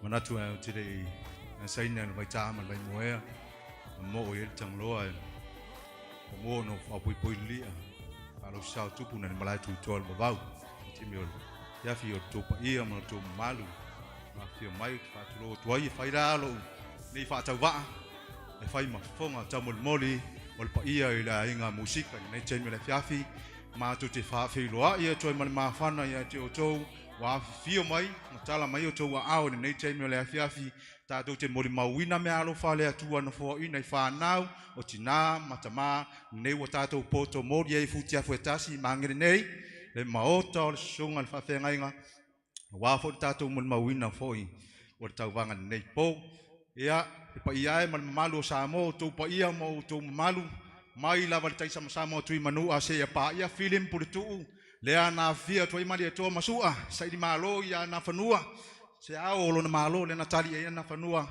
Manatu today saying and by time and by moya mo il tang loa mo no fa pui pui lia alo sao tu pun and malai tu tol babau timio ya fi to pa ia mo to malu ma fi mai fa tu lo tuai fa ira lo ni fa tau va e fai ma fonga tamul moli ol pa ia ila inga musika nei chen me la fiafi ma tu te fa fi loa ia toi mal ma fana ia te o to wa fio mai tala mai o to wa au nei chen me la fiafi ta tu te moli mauina me alo fa le atu ana fo ina fa nau o tina matama nei wa ta to poto modi e futia fuetasi mangere nei le maota o sunga al fa fenga wa fo ta to mol mauina foi o ta wanga nei po ia pa ia mal malu samo to pa ia mo to malu mai la val tai sama tu manu a se pa ia film por tu le ana fia tu mali to masua sai di malo ia na fanua se a o lo na malo le na tali ia na fanua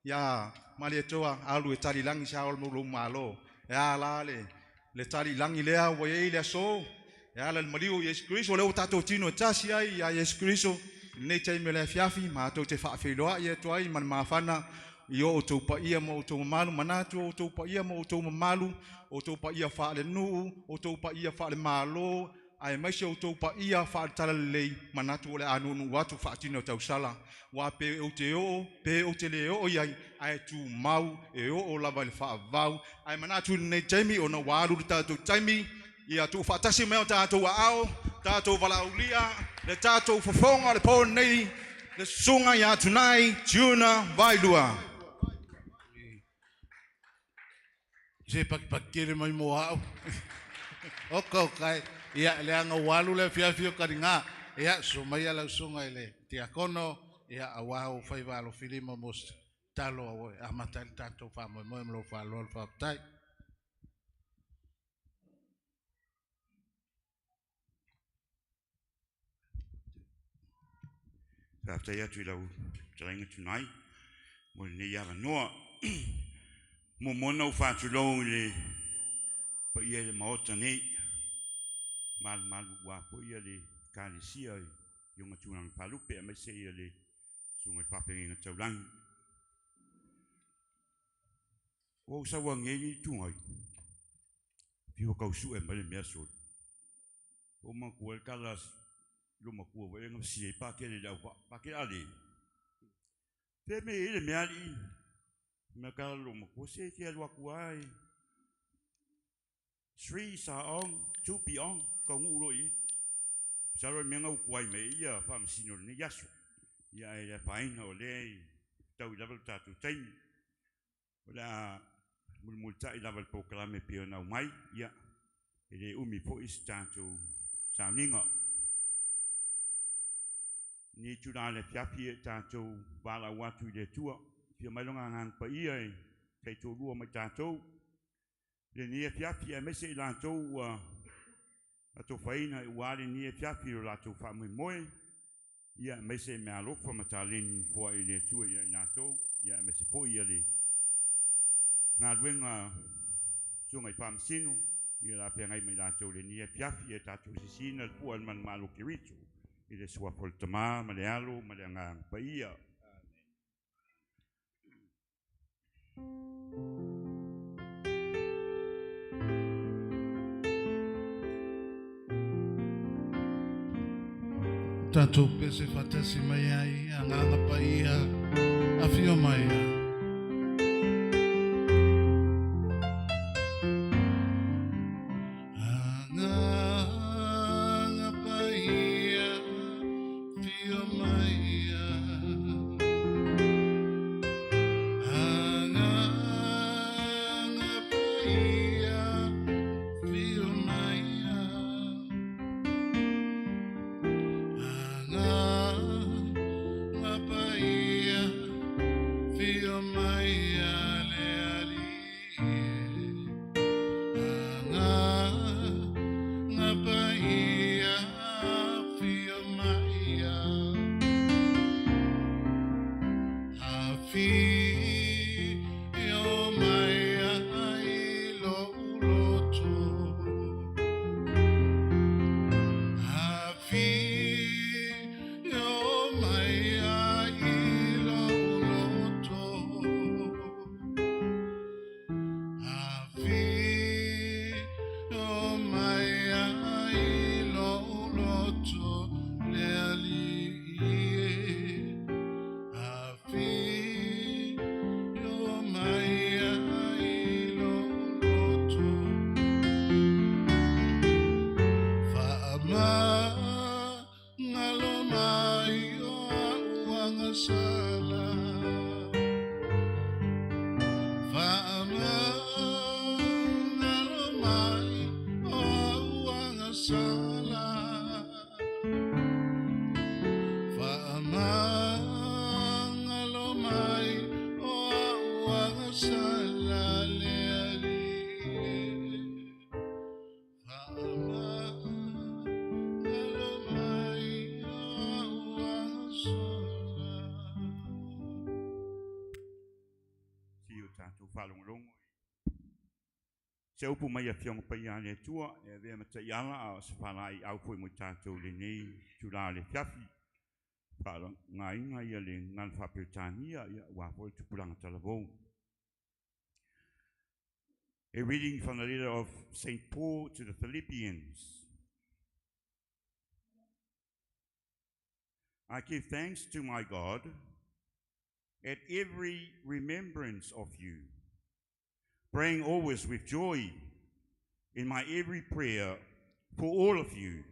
ya mali to alu tali langi sa o lo malo ya la le tali langi le a we ile so ya la maliu yes Cristo le ta to tino tasi ai ya yes Cristo ne tai me le fiafi ma to te fa filoa ia to ai man mafana yo to pa ia mo to malu manatu to pa ia mo to malu o to pa ia fa le nu o to pa ia fa le malo ai mai so to pa ia fa tala le manatu le anu nu watu fa tino tau sala wa pe o te le o ai tu mau e o lava le fa vau ai manatu ne Jamie ona walu ta to Jamie ia tu fa tasi me ta to ao tātou walaulia, le tātou whawhonga le pō nei, le sunga ia tunai, tiuna, vailua. Se pakire mai mo au. Oko kai ia le anga walu le fiafio karinga ia so mai ala sunga ile tiakono ia awao fai valo filimo mos talo awe amatal tanto fa mo lo fa lo fa tai. After ya tu lau tringa tunai, mo ni ya noa. Mo mono fa tu lo le pa ia le maota nei. Mal wa po ia le kalisia yung tunang palupe mai se ia le sungai papenga taulang. O sa wangi tungai. Fiwa kau su e mai me so. O ma ko el kalas lo ma ko e ngam si pa ke le pa ke ali. Te me ile me ali. Me ka lo ma ko se ke lo ku ai. Sri saong tu piong kau ulo i. Saro me ngau ku ai me ia fa sino ni yasu. Ia e fai no le tau level tatu time. Ola multa i level proclame pio na mai ia. Ele umi po istanto sauninga. Ni tuna le fiafi tanto bala watu le tua. Fia mai longa ngang pa ia e. Kei tō lua mai tanto. Le ni e fiafi e mese i lanto a tō whaina i wale ni e fiafi o lato wha mui moe. Ia mese me alofa matalini fua i le tua ia i lanto. Ia mese po ia le. Ngā ruenga sungai whamsino. Ia la pia ngai mai lanto le ni e fiafi e tato sisina le pua man malo kirito. I le sua poltama, ma le alo, ma le ngang pa ia. Tanto pese fatasi mai ai anganga pa ia afio mai ia. Se upu mai a fiong pa ia le tua, e vea mata iala a se whanai au fui mo tātou le nei, tūrā le fiafi. Whala ngā inga ia le ngan whapirtania ia wāpoi tupuranga talavou. A reading from the letter of St. Paul to the Philippians. I give thanks to my God at every remembrance of you, praying always with joy in my every prayer for all of you,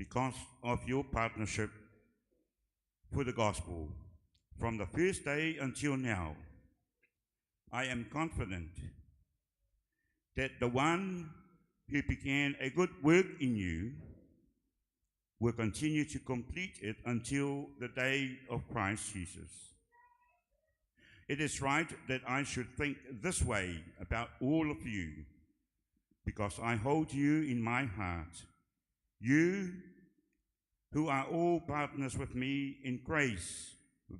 because of your partnership for the gospel. From the first day until now, I am confident that the one who began a good work in you will continue to complete it until the day of Christ Jesus. It is right that I should think this way about all of you, because I hold you in my heart, you who are all partners with me in grace,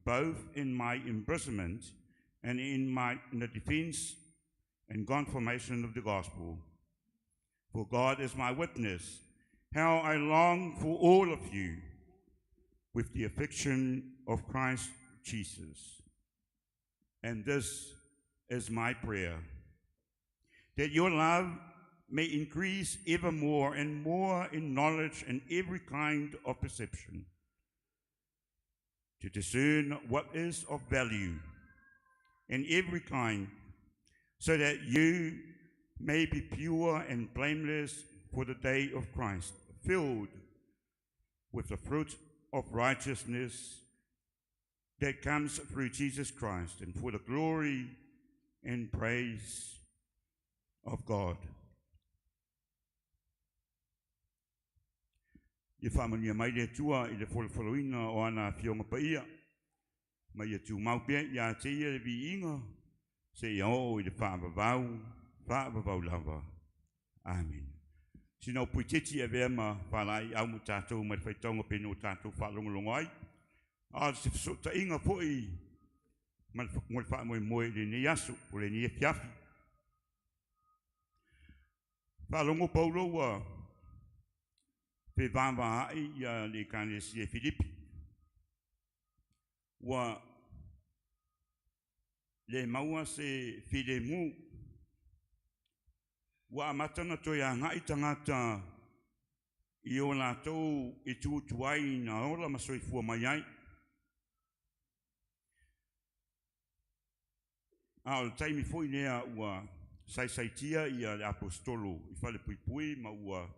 both in my imprisonment and in the defense and confirmation of the gospel. For God is my witness, how I long for all of you with the affection of Christ Jesus. And this is my prayer, that your love may increase ever more and more in knowledge and every kind of perception, to discern what is of value in every kind, so that you may be pure and blameless for the day of Christ, filled with the fruit of righteousness that comes through Jesus Christ, and for the glory and praise of God. I whamania mai le tua I le wholwhaloina o ana whionga paia, mai tu maupea I a te ia le vi inga, se I o I le whaavavau lava. Amen. Sino puiteti e vea ma whalai au mo tātou mai whaitonga peno tātou whalongolongo ai. A se whasota inga fwoi ma le whaamoe le ni asu o le ni e fiafi. Whalongo paulo wa pe vava ai ia le kane si e Filipi. Wa le maua se Filemu wa amatana toia ngai tangata I o lātou I tuai na ola masoifua mai ai. Al taimi foi nea ua saisaitia ia le apostolo I whale puipui ma ua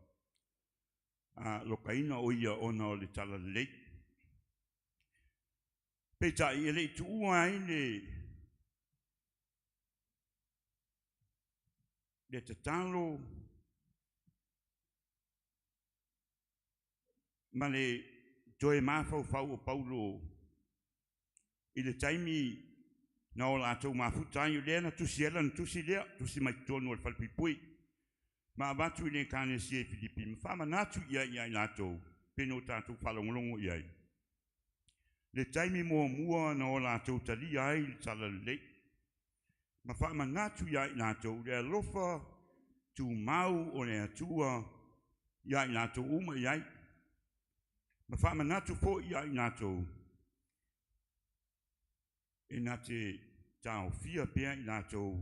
lokaina o ia ona o le tala lei. Peta I le tuua ai le tatalo ma le toe mafau fau o Paulo I le taimi na o lātou mafuta ai o lea na tusi ela na tusi lea, tusi mai tonu o le whalpipui. Ma abatu I le kane si e Filipi, ma whamanatu ia I lātou, peno tātou whalongolongo I ai. Le taimi mua na o lātou tali ai le tala lei. Ma whamanatu ia I lātou, le alofa tu mau o le atua ia I lātou uma I ai. Ma whamanatu fo ia I lātou. E nā te tau fia pia I lātou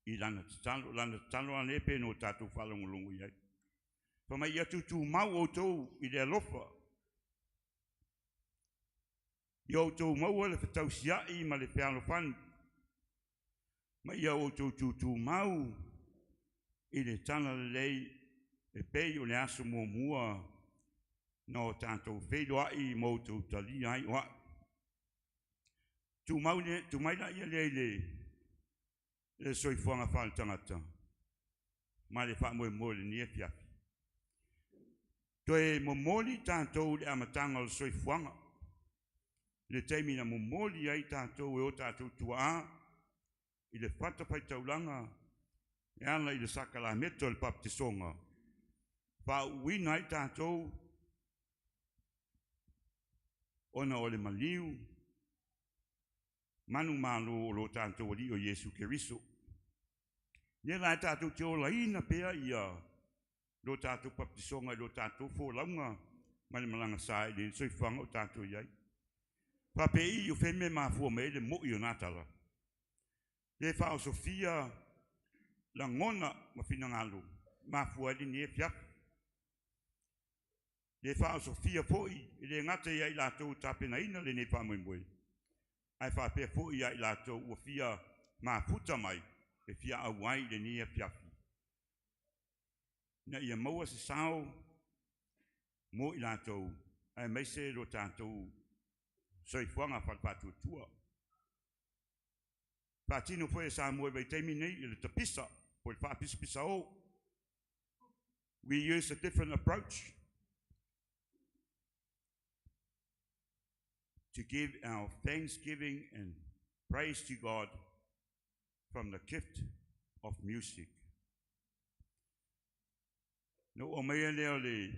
I lana talo ane pe no tātou whalongolongo I ai. Whamai ia tu mau o tau I le alofa. I o tau mau le whetau siai ma le pealofani. Ma ia o tau mau I le tana lei e pei o le aso mua no tātou wheidoai mo tau tali ai oa. Tu mai la ia le soifuanga whale tangata. Ma le wha le ni e fiafi. Toe momoli tātou le amatanga o le soifuanga. Le teimi na momoli ai tātou e o tātou tua I le whata pai taulanga e ana I le sakala meto le baptisonga. Wha uina ai tātou ona o le maliu manu malu o lo tātou ali o Yesu Keriso. Nia lai tātou te ola ina pea ia lo tātou baptisonga lo tātou fōlaunga mani malanga sai le soifanga o tātou iai. Papei o feme mafua me le mo I o natala. Le whao Sofia la ngona ma finangalo mafua li ni e fiak. Le whao Sofia foi le ngate iai lātou tāpena ina le ne whamoimoe. Ai whapea foi iai lātou ua fia mafuta mai e fia awai le ni e fiafi. Na ia maua se sao mo i lātou, ai mai se ro tātou, soifuanga whakpatutua. Pātino fwe sa moe vai teimi nei, i le tapisa, po i whapisa o. We use a different approach to give our thanksgiving and praise to God from the gift of music. No o mea leo le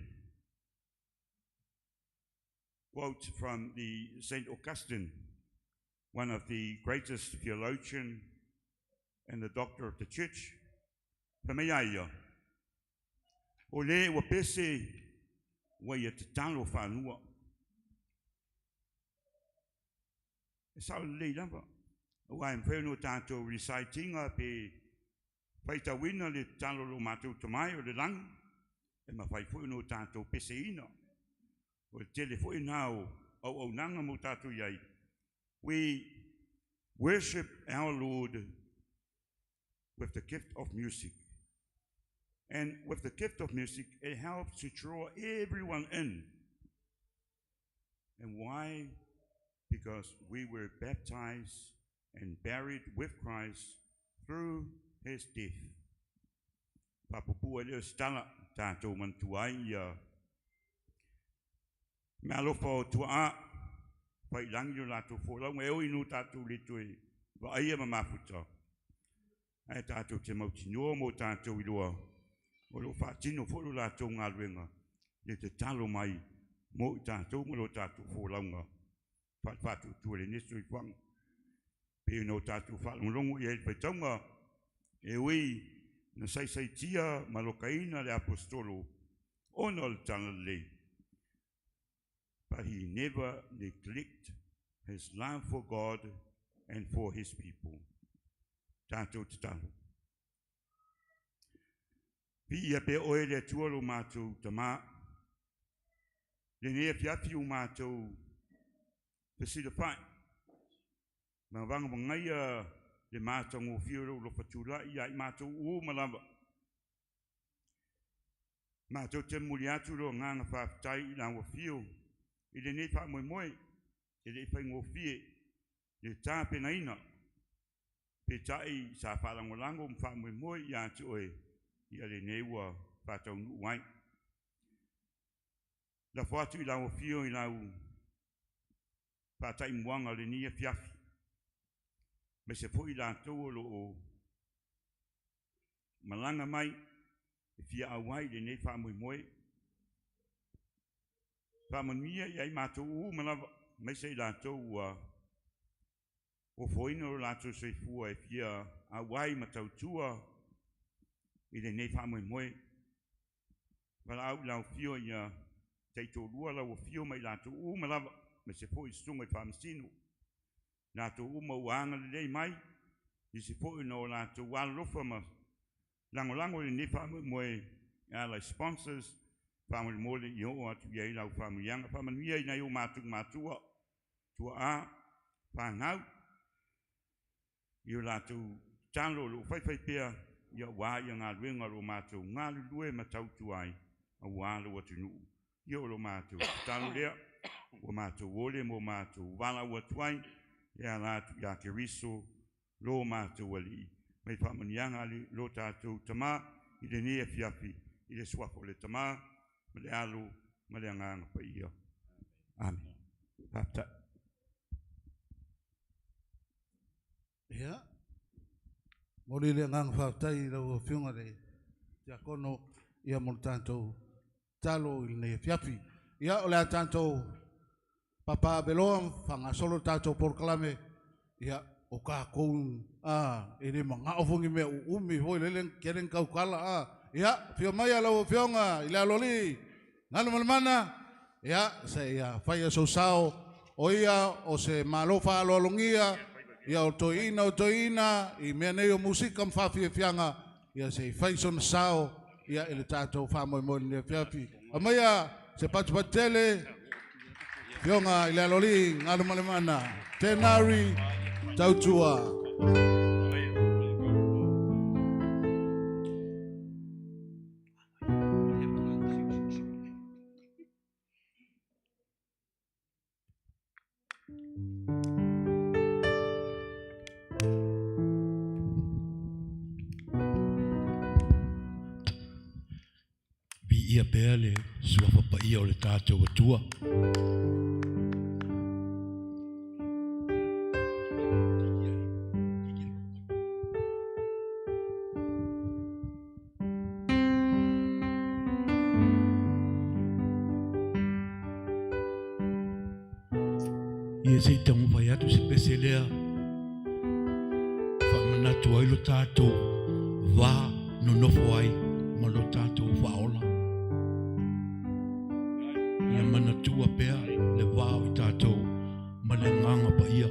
quote from the St. Augustine, one of the greatest theologian and the doctor of the church. Pamea o le wa pese wa ia te talo whanua. E sao le lava. O ai mwheno tātou recitinga pe whaita wina le talo lo mātou tamai o le lang. E ma whai wheno tātou pese ina. O le tele whena au nanga mo tātou iai. We worship our Lord with the gift of music. And with the gift of music, it helps to draw everyone in. And why? Because we were baptized and buried with Christ through his death. Papupua leo stala tātou mantuai ia. Me alofa o tua pai langi o lātou wholau, e o inu tātou litoi, wa aia ma mafuta. Ai tātou te mautinoa mo tātou iloa. O lo whaatino wholo lātou ngā ruenga, le te talo mai, mo i tātou mo lo tātou wholaunga. Whātou tuare nesu i whang. Peo no tātou whalongongo i pai taunga, e ui, na sai tia malokaina le apostolo, ona le tala le. But he never neglected his love for God and for his people. Tātou te talo. Pia pe oe le tualo mātou tamā. Le nea fiafi o mātou pesida whai. Ma wanga mangaia le mātou ngō whioro lo fatula ia i mātou o malava. Mātou te muri atu lo nganga whaafitai i la whawhio. I le ne wha moe moe. I le whai ngō whie. Le tā pena ina. Pe tai sa whalangolango mwha moe moe i atu oe. Ia le neua whātau nu wai. La whātu i lau whio i lau whātai mwanga le nia fiafi. Me se po i lātou o lo o malanga mai e fia awai le ne wha moe moe. Whamanuia i ai mātou u malawa. Me se i lātou o whoina o lātou se fua e fia awai matau tua. I le nei wha moe moe. Wala au lau whio i teito rua lau whio mai lātou u malawa. Me se po i sunga i whamasino. Lātou u mauanga le lei mai. I se po i no lātou walofa ma. Lango le nei wha moe moe. Ala sponsors. Whamari mole i o atu iei lau whamarianga. Whamanuia i nei o mātua. Tua a. Whangau. I o lātou tālo lo whaiwhai pia. Ia wā ia ngā ruenga ro mātou, ngā lulue matautu ai, a wā lo atu nuu. Ia o lo mātou, tālo lea, o mātou ole mo mātou, wala o atu ai, ia lātu ia ke riso, lo mātou ali. Mai whamanianga ali, lo tātou tamā, i le nea fiafi, i le swafo le tamā, ma le alo, ma le anganga pa ia. Amen. Hapta. Ia. Mori le ngang whautai rau whiunga re te akono ia mo tātou talo i ne fiafi. Ia o lea tātou papa beloa whanga solo tātou porkalame ia o kā koun e re mga ofungi mea umi hoi leleng keren kaukala ia whio mai alau whiunga i lea loli nganu malamana ia se ia whaia so sao o ia o se malofa alolongia ia o toina, i mea nei o musika mwhawhia whianga, ia se whaison sao, ia ele tātou whamoe moe ni whiawhi. A maia, se patupatele, whionga i lea loli, ngāru malemana, tenari, tautua. ia pea le sua whapaia o le tātou atua. Ia se tango vai atu se pese lea whamanatu ai lo tātou wā no nofo ai ma lo tātou whaola. Ia manatua pea le wā o tātou ma le nganga pa ia.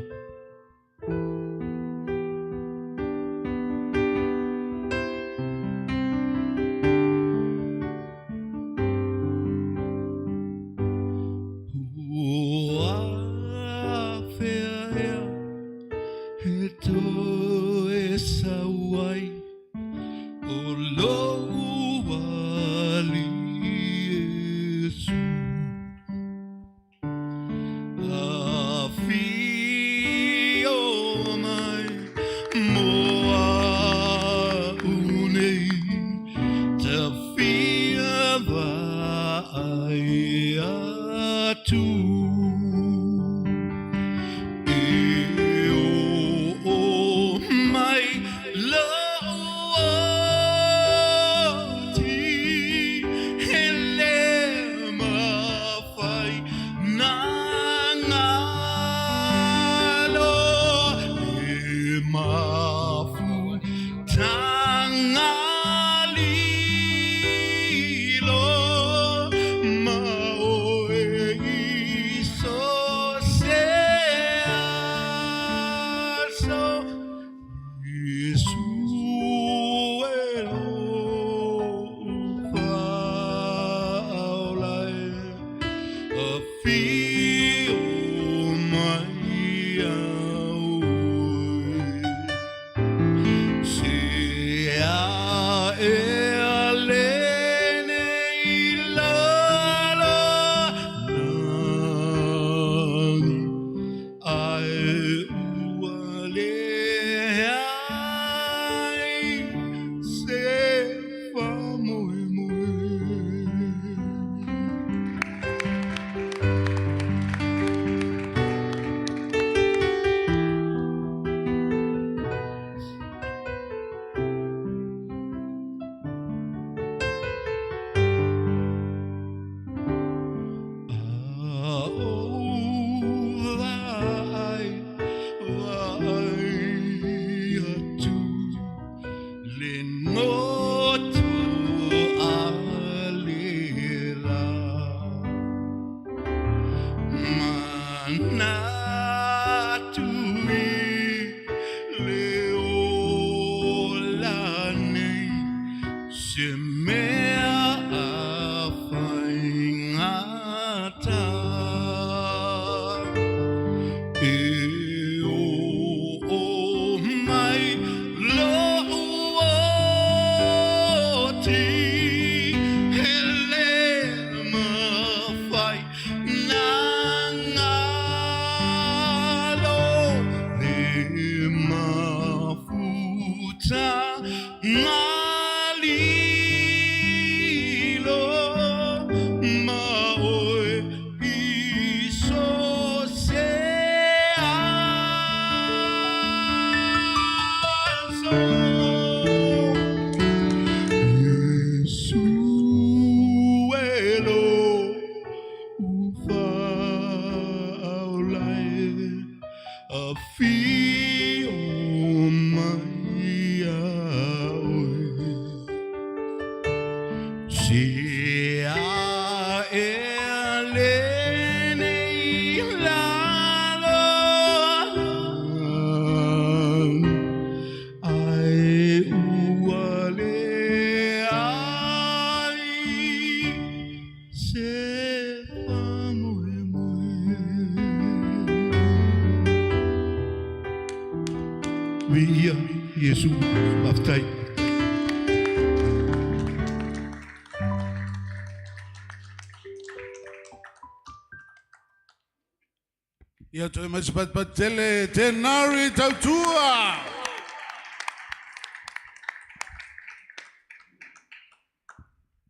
Ia toi mai pat tele tenari tautua.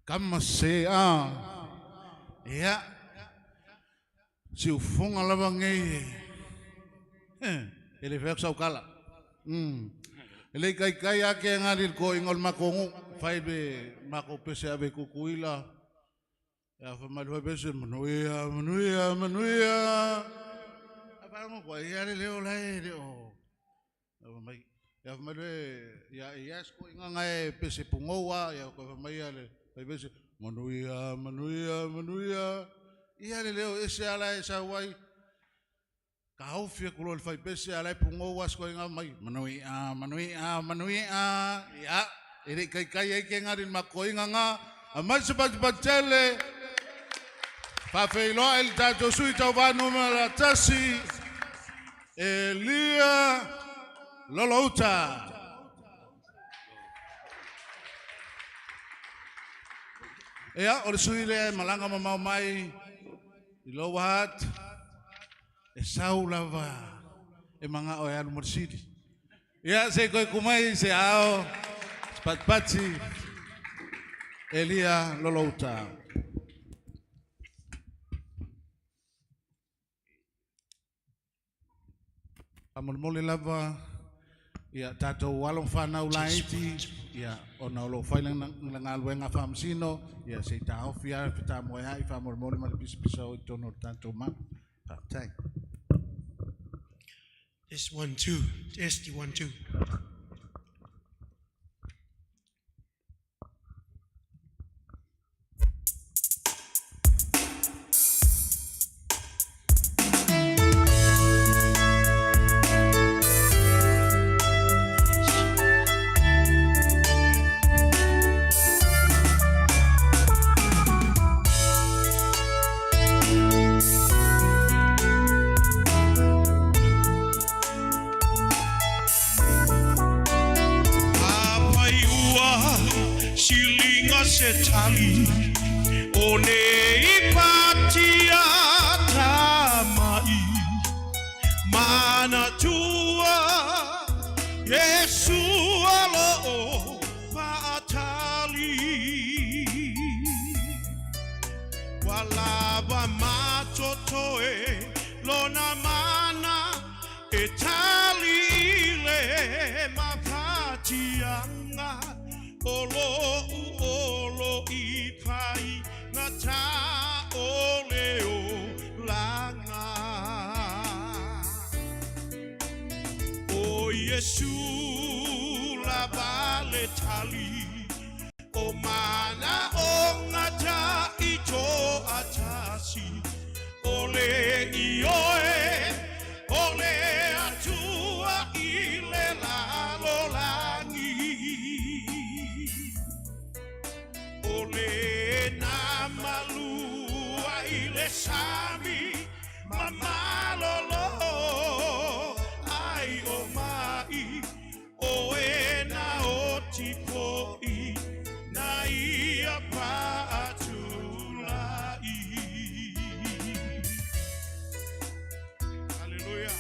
kamase ia si ufunga lava ngai ele fek sau kala ele kai ake ngaril ko ingol makongu fai be mako pese ave kukuila ya fa malwa bese manuia apa ngo ko ia leo lai leo mai ya malwe ya sko inga pese pungowa ya ko mai ale fai bese manuia ia leo ese ala esa wai kau fia kulo fai pese ala pungowa sko inga mai manuia ya ere kai ke ngarin makoinga nga amai sepat chele fa feilo el tato sui tavano mala tasi Elia Lolouta. Ya, ora suile malanga mamau mai ilowat esaulava e manga o anu mursidi. Ya, se koi kumai se ao spatpati Elia Lolouta. Amol lava ya tato walong fanau laiti ya ona lo failang nang wenga famsino ya se tao fia fita moya ifa mol mal piso tono tanto ma tai. This 1 2 test 1 2. Setali one ipatia tamai mana tua Yesu alo patali walaba matotoe lona mana etali le mapatianga Olo ipai ngata oleo langa O Yesu la bale tali O mana o ngata ito atasi Ole ioe ole atua ile lalo langi Ole na malua ile sami mamalolo ai o mai o e na o tipoi na ia patulai. Hallelujah.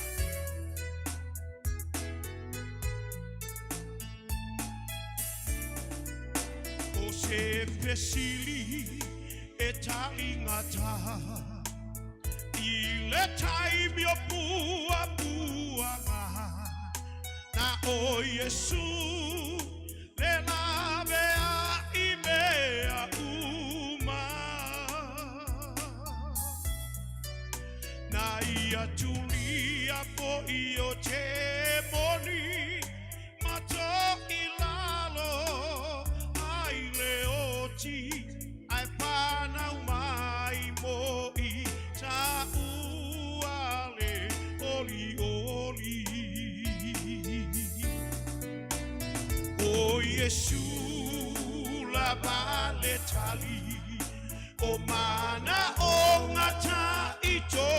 O se pesili e taingata I le taimio buanga na o Yesu le lavea I mea uma na ia tulia po io te moni mato ilalo ai leoti ai pana mai moi ta uale oli oli o Yesu la bale tali o mana o ngata ito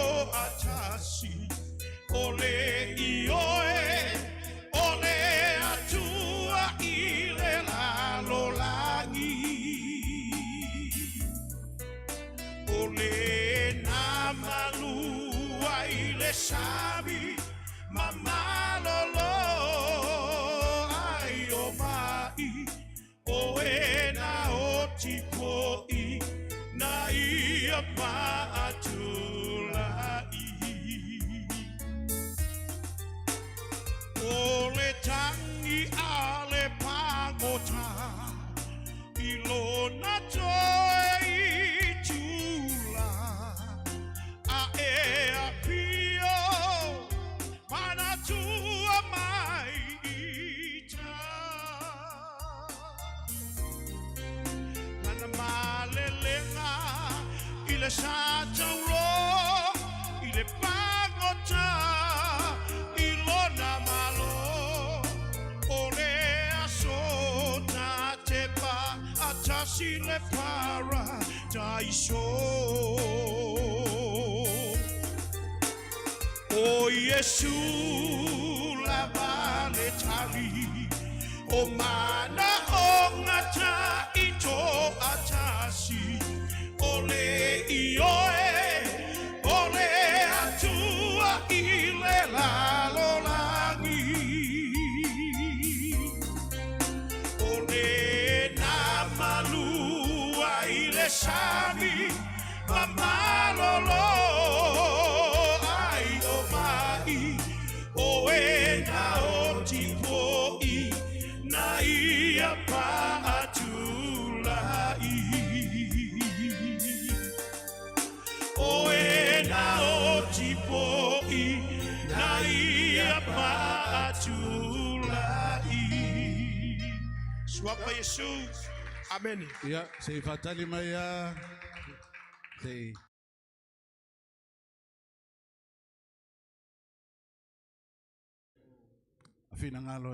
atasi ole ioe ole atua ile lalo langi ole na malua ile sabi mamalolo ai o mai o e na o tipo le sa tauro i le pangota i lona malo o le asota te pa atasi le para taiso o Yesu la vale tali o mana o ngata i to atasi o le ioe o le atua i le lalolangi o le namalua i le sami mamalolo ai o mai o e na o tipo i na ia pa atulai o e na o tipo i na ia pa atulai Swapa Jesus Amen Ya, say fatali maya. Say fina ngalo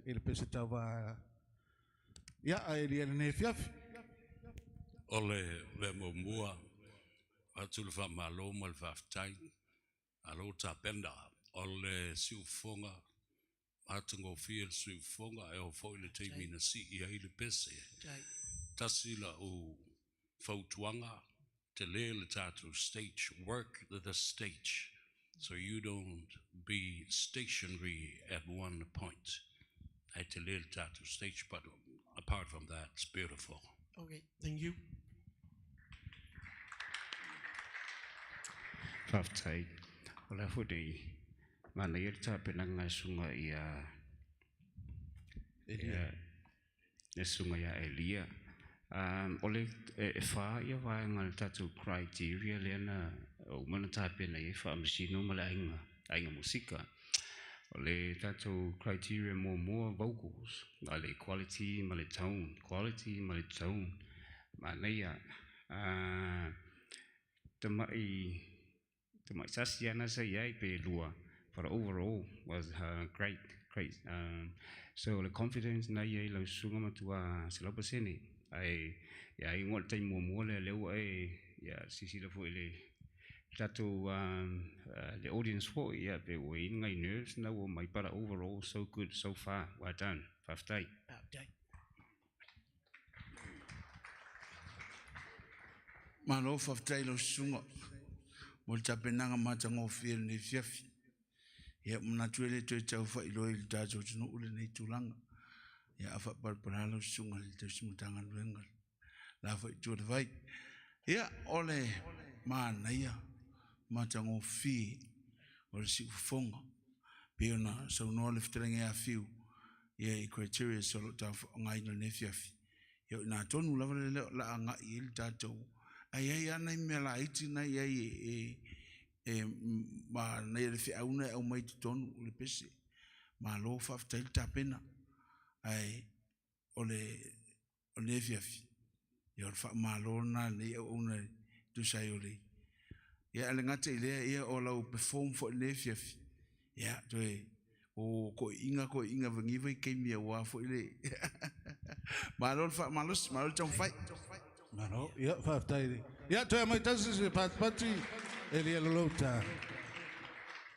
il pese tava ya ai dia ne fiaf Ole le mua atul fa malo mal faftai alo tapenda ole siufonga atungo fiel siufonga e o foile te mina si ia ile pese tasila o fautuanga te le tatu stage work the stage so you don't be stationary at one point at a little tattoo stage, but apart from that, it's beautiful. Okay, thank you. Faftai, ola fudi, mana yerta penanga sunga ia sunga ia Elia. Ole fa ia vai ngal tatu criteria lena o mana tapena ia fa msino mala AIGA MUSIKA. Ole tatu criteria more vocals, ale quality male tone, quality male tone. Mana ia temai sasiana saya pe lua, but overall was great. So the confidence na ia lo sunga matua selapa sini. Ai ngot tai mo le ya sisi la fo ile tatu the audience for ya pe we ngai nerves na wo mai para overall so good so far well done faftai malo faftai lo sunga mo tapenanga matango fiel ni fiafi ya mna tuele to tau fa ilo il tazo no ule nei tulanga ya afa par lo sunga le te simutanga luenga la fa tu vai ya ole mana ya matango fi o si fonga piona so no le fitrenga ya fiu ya criteria so ta ngai no ne fiafi ya na tonu la nga il tazo ai ana mela iti na ya ma na le fi auna o mai tonu le pese ma lo fa ftel tapena ai ole fiafi ya fa ma lo na le ona tu sai ole ya le ngate ile ya ola o perform for le fiafi ya to o ko inga vengi vai ke mi wa fo ile ma lo chong fai mano ya faftai ya to mai tasi se pati ele lota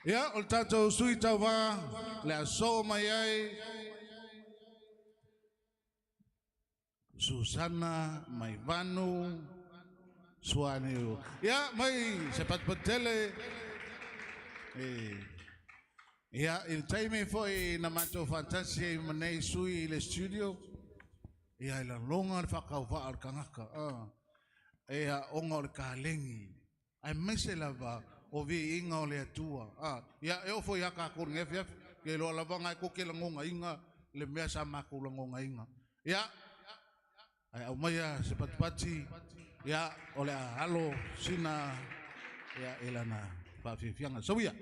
ya ol tato sui tava la so mai ai Susana Maivanu Suaneo ya mai sepat patele ya il time foi na mato fantasia manei sui le studio ya la longa fa va al kangaka ya ongor kalengi ai mesela va o vi inga o le atua ya e foi ya ka kur ngef ke lo la vanga ko ke langonga inga le mea sa maku langonga inga ya ai au mai sepat pati ya ole halo sina ya elana pa fianga so ya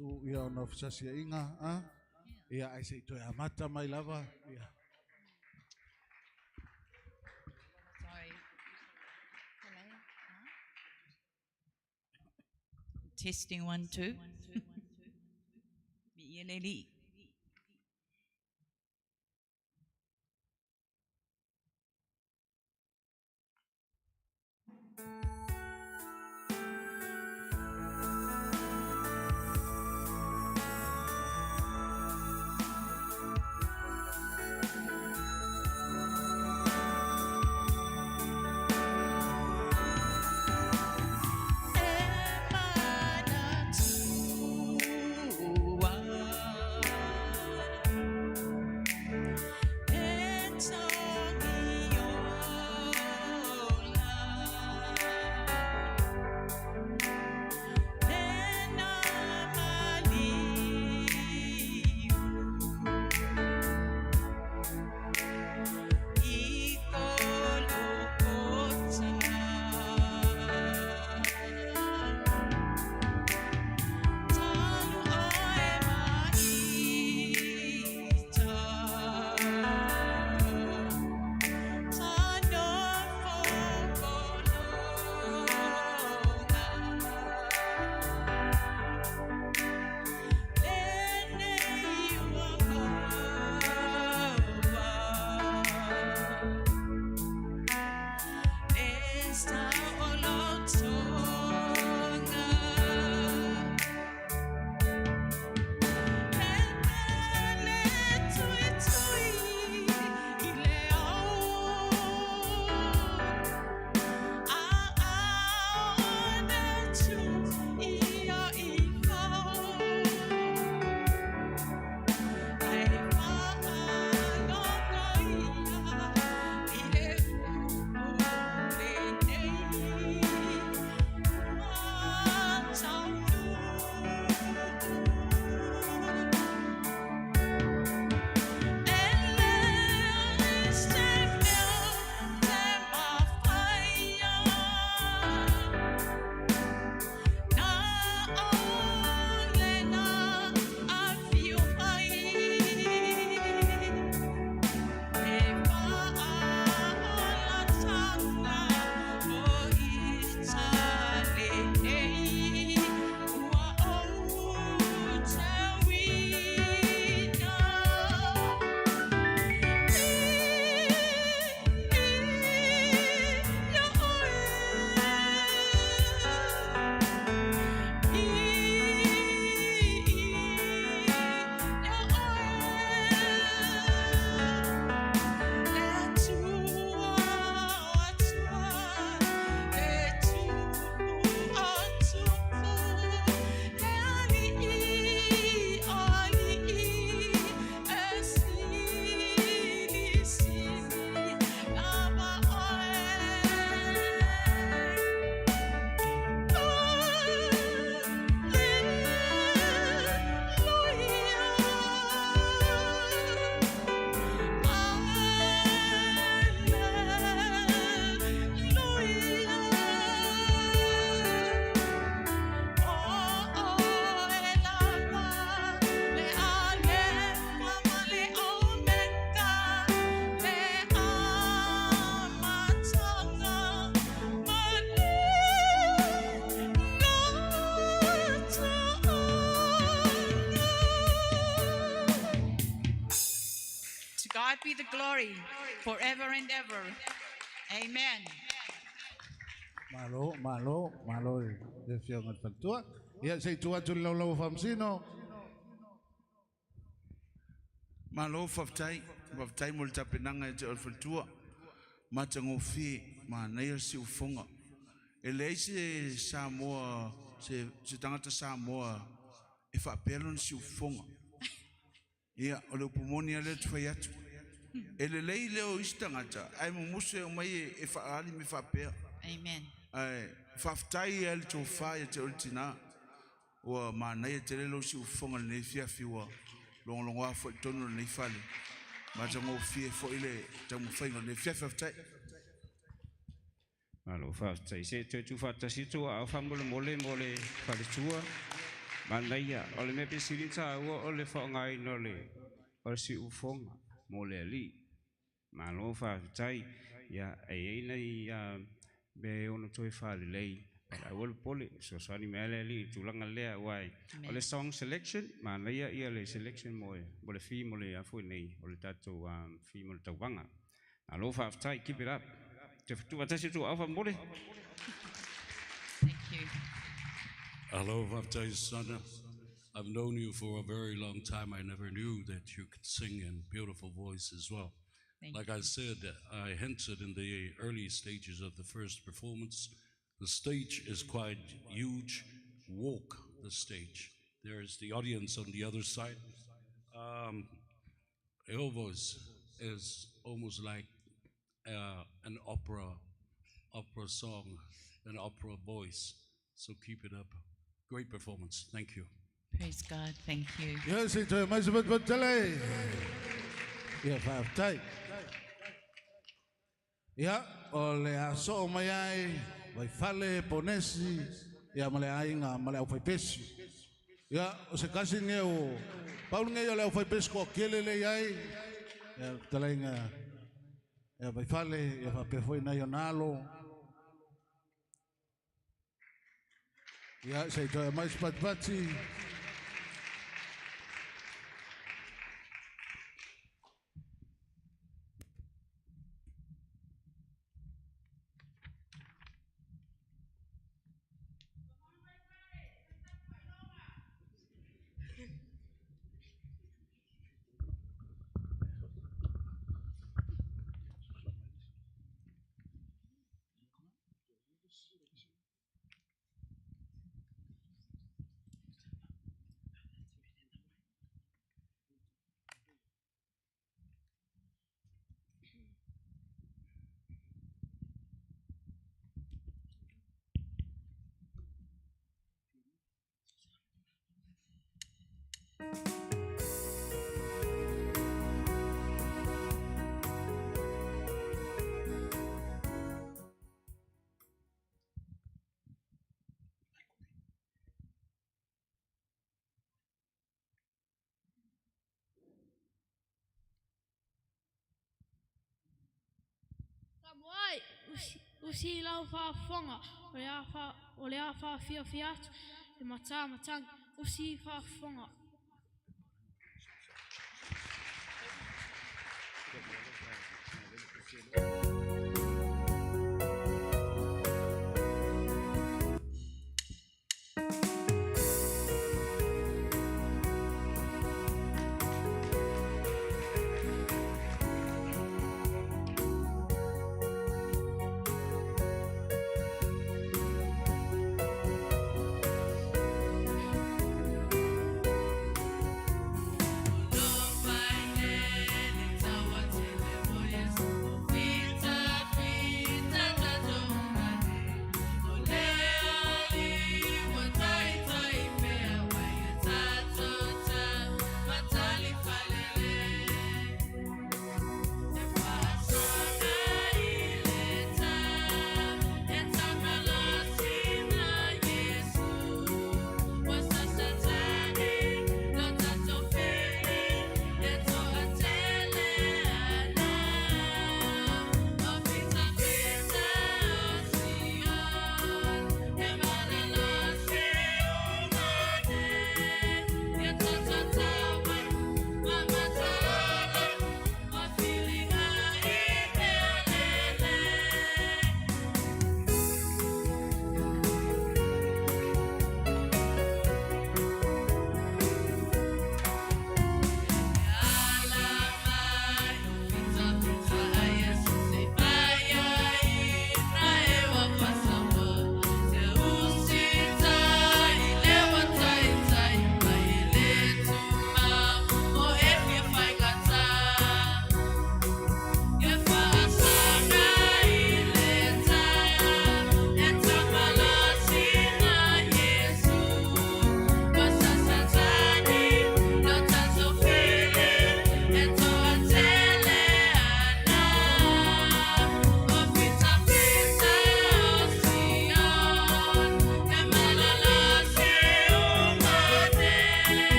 tu ia ona fisasia inga, ia ai se toi amata mai lava, ia. Sorry. Testing 1, 2. Bieleli. God be the glory forever and ever. Amen. Malo, de fio ngat fantua. Ia sei tua tu lo famsino. Malo whaftai mo le tapenanga e te olfantua. Matango fi, ma neia si ufonga. E lei se Samoa, se tangata Samoa, e whapelon si ufonga. Ia, o le upumoni ale tu whai atu. E le lei leo isi tangata, ai mo muse o mai e whaali me whapea. Amen. Ai, whaftai ale tō whai e te oritina. Ua ma neia te lelo si ufonga le nei fiafi ua. Longo a fo tonu nei fale. Ma tango fie fo ile tango whainga nei fiafi whaftai. Alo whaftai se te tu whatasi tua au whamole mole fale tua. Manaya, ole me pesilita o le whaongai no o si ufonga, mo le li. Malo whaafitai, ia eina i be ono toi whaale lei. I will pull it, so sorry, mele li, tulanga lea wai. Ole song selection, manaya ia le selection mo le fi mo le afu nei, ole tato fi mo le tawanga. Malo whaafitai, keep it up. Te whatua tasi tu awa mole. Thank you. Hello, Vavtai Sana. I've known you for a very long time. I never knew that you could sing in beautiful voice as well. Like I said, I hinted in the early stages of the first performance, the stage is quite huge. Walk the stage. There's the audience on the other side. Your voice is almost like an opera song, an opera voice. So keep it up. Great performance. Thank you. Praise God. Thank you. Yes, it's a massive battle. Yeah, 5 tight. Yeah, ole aso mayai, vai fale ponesi, ya male ainga male au fai pesi. Ya, o se kasi nge o, Paul nge yo le au fai pesi ko kele le yai, ya talainga, ya vai fale, ya fa pefoi na yo nalo. Ya, se to mais patpati. Wai, usi lau fa fonga, o le a fa fia fiat, e matang, usi fa fonga.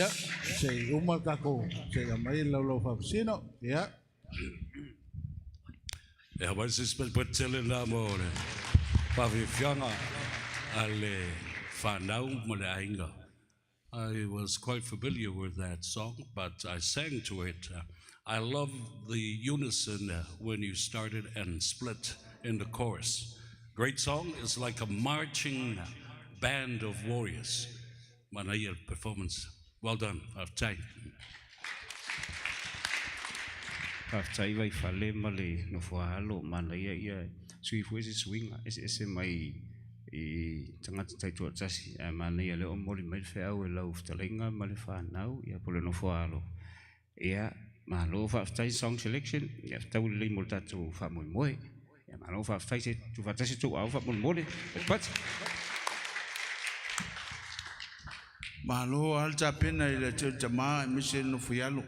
Ya, say umal kako, say amay lo fafsino. Ya. Ja, maar ze speelt met tellen namore. Pavi fianga ale fanau mole AIGA. I was quite familiar with that song, but I sang to it. I love the unison when you started and split in the chorus. Great song. It's like a marching band of warriors. Manayel performance. Well done. I've taken. Aftai vai fale male no fualo mana ia sui fuesi swing ese mai I tangata taitua tasi mana ia le o mori mai fe au lau ftalenga male fa nau ia pole no fualo ia malo fa aftai song selection ia tau le mo tatu fa mo mo ia malo fa aftai se tu fa tasi tu au fa mo mo but Malo alta pena ile te jamaa mise no fualo.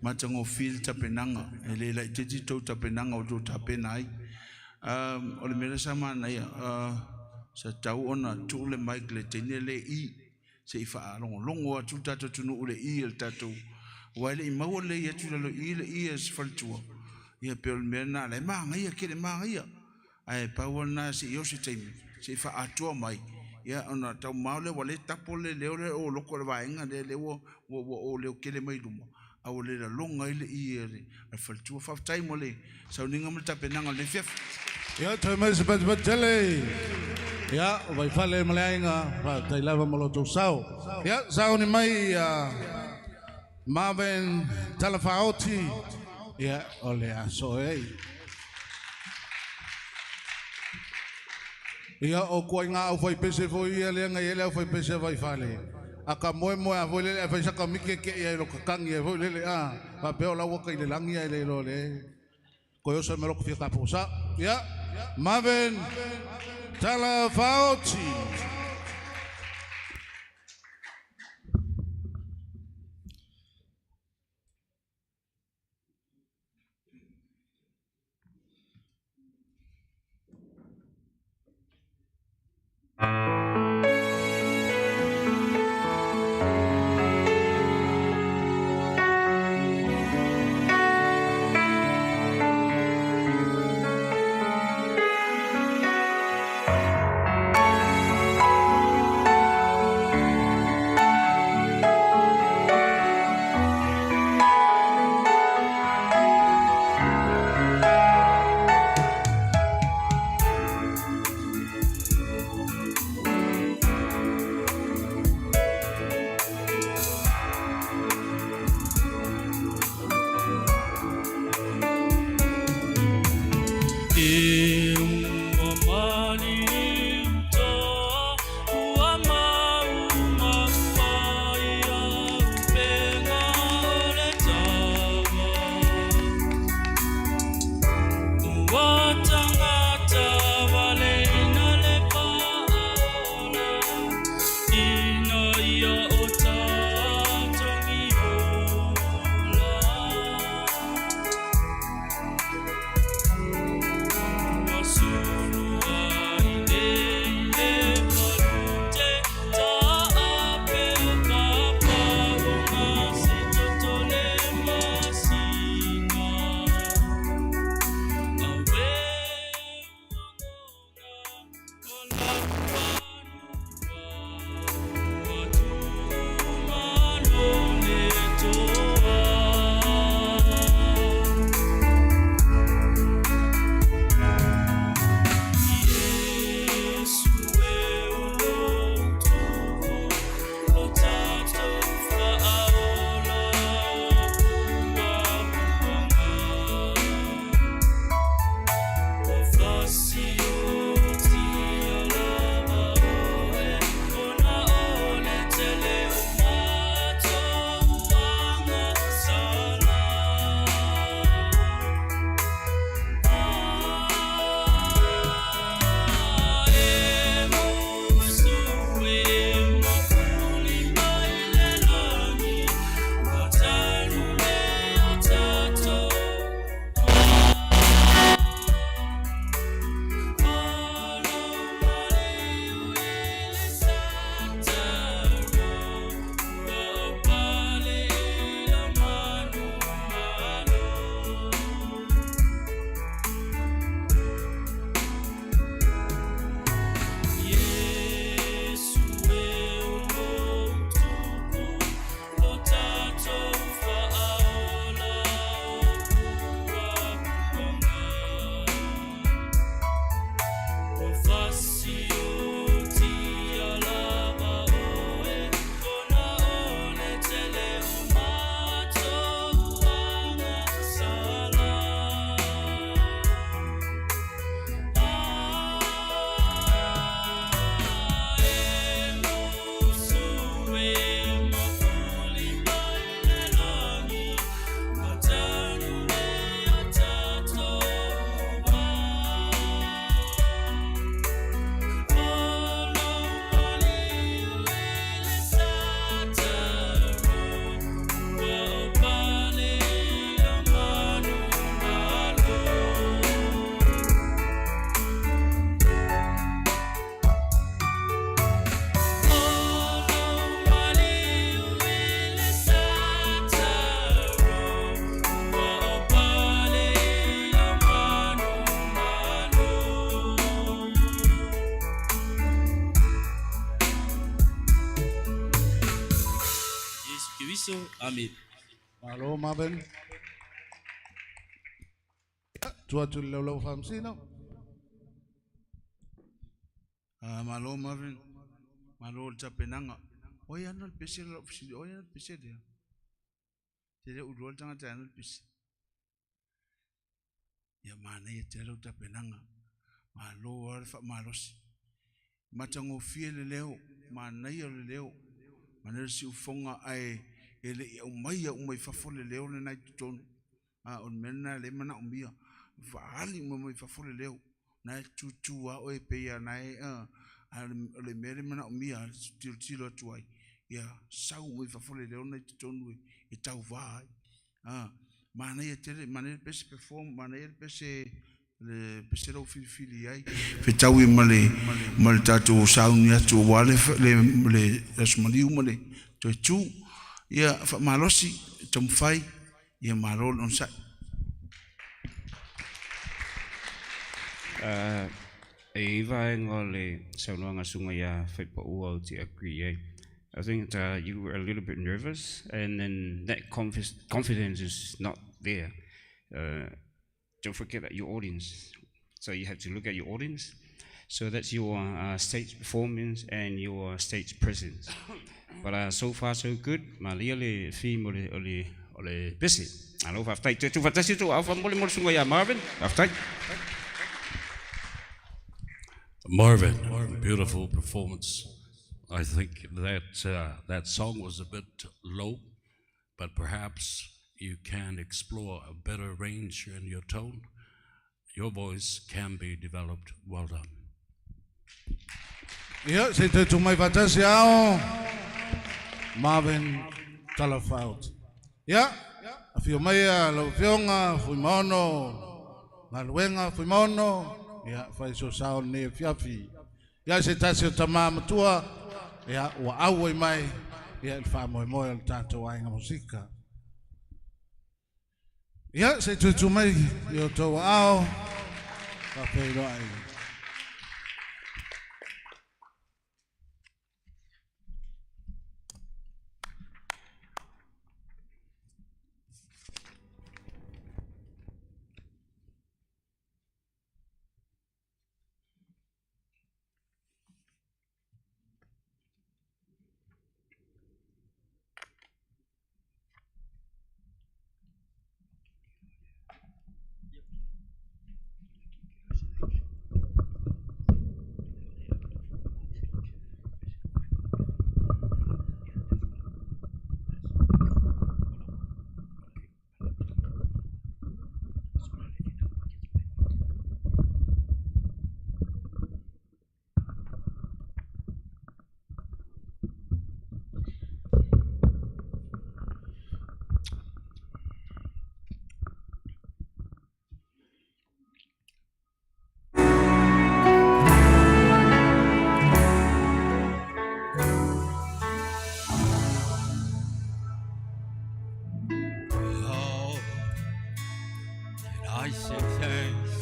Matango fil tapenanga ele la titi to tapenanga o to tapenai o le mera sama na ia sa tau ona tu le mic le tenele I se ifa longo longo atu tatu tunu le I el tatu wale I mau le ia tu le I es faltua ia pe o le mera na le manga ia kele manga ia ai pa ona se yo se temi se ifa atu mai ia ona tau mau le wale tapo le o loko le vaenga le o le kele mai luma au le la longa ile I le faltua fa tai mole sa ninga mo tapenanga le fiaf Ya, terima kasih tele. Ya, vai fale malainga, va tai lava moloto sao. Ya, sao ni mai Marvin Talafaoti. Ya, ole aso Ya, o ko nga o foi pese foi ele nga ele foi pese vai fale. Aka moe a foi le vai saka mike ke ia lo kakangi foi le va pe ola waka ile langi ile lo le. Ko yo se me lo que fiesta posa. Ya. Marvin Talafauci. Kiwiso, amen. Malo Marvin. Tua tu lo famsino. Malo Marvin. Malo tapenanga. Oya nal pese lo fisi. Oya nal pese dia. Tere udol tanga tanga pese. Ya mana ya tere tapenanga. Malo warfa malos. Matango fiele leo. Mana ya leo. Mana si ufonga ai ele umai fafole leo na ton. On mena le mana umbia. Vali umai fafole leo. Na tutua oi peia na le mere mana umbia tilo tuai. Ya sau umai fafole leo na ton e tau vai. Mana ya tere mana pese perform mana ya pese le pese lo fili ai. Fitawi male tatu sau ni atu wale le asmali male tu ya fa malosi tumfai ya marol on sa Eva ngole saunanga sunga ya fai pa ua ti agree. I think you were a little bit nervous, and then that confidence is not there. Don't forget that your audience. So you have to look at your audience. So that's your stage performance and your stage presence. But so far so good. Malia le film ole busy. I know after tu fatasi tu afa mole mole sunga ya Marvin. After Marvin, beautiful performance. I think that song was a bit low, but perhaps you can explore a better range in your tone. Your voice can be developed. Well done. Ja, zit tu mai fatasi ao. Marvin Talafaut. Ja, afio mai lo fionga fuimono. Ngaluenga fuimono. Ja, fai so sao ne fiafi. Ja, se tasi o tamama tua. Ja, wa awe mai. Ja, il fa moi moi al tanto AIGA MUSIKA. Ja, se tu mai yo to ao. Pa pelo ai. I say thanks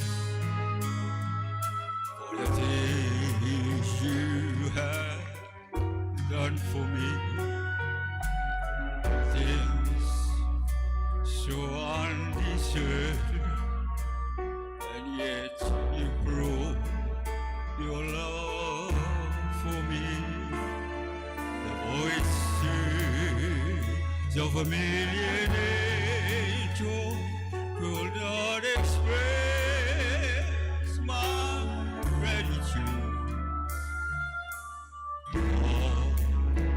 for the things you have done for me. Things so undeserved, and yet you prove your love for me. The voices of a million angels could not express my gratitude. All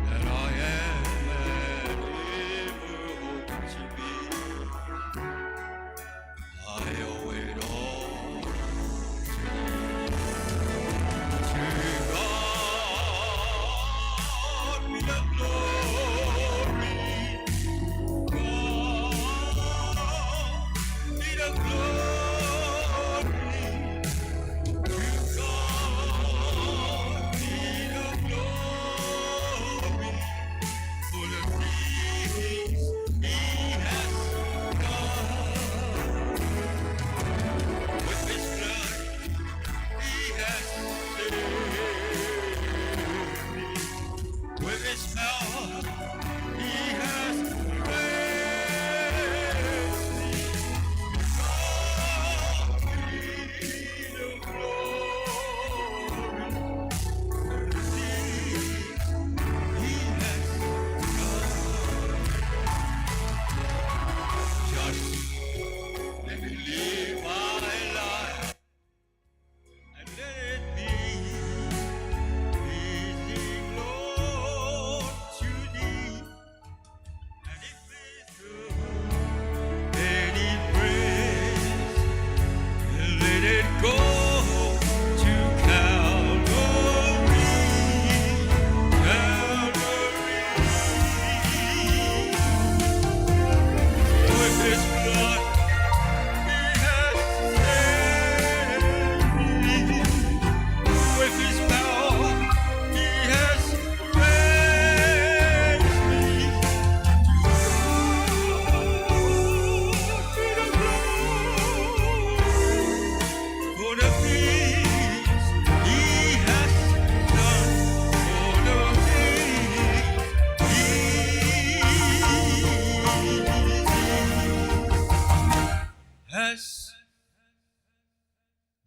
that I am and ever hope to be, I owe it all to God be the glory. God be the glory.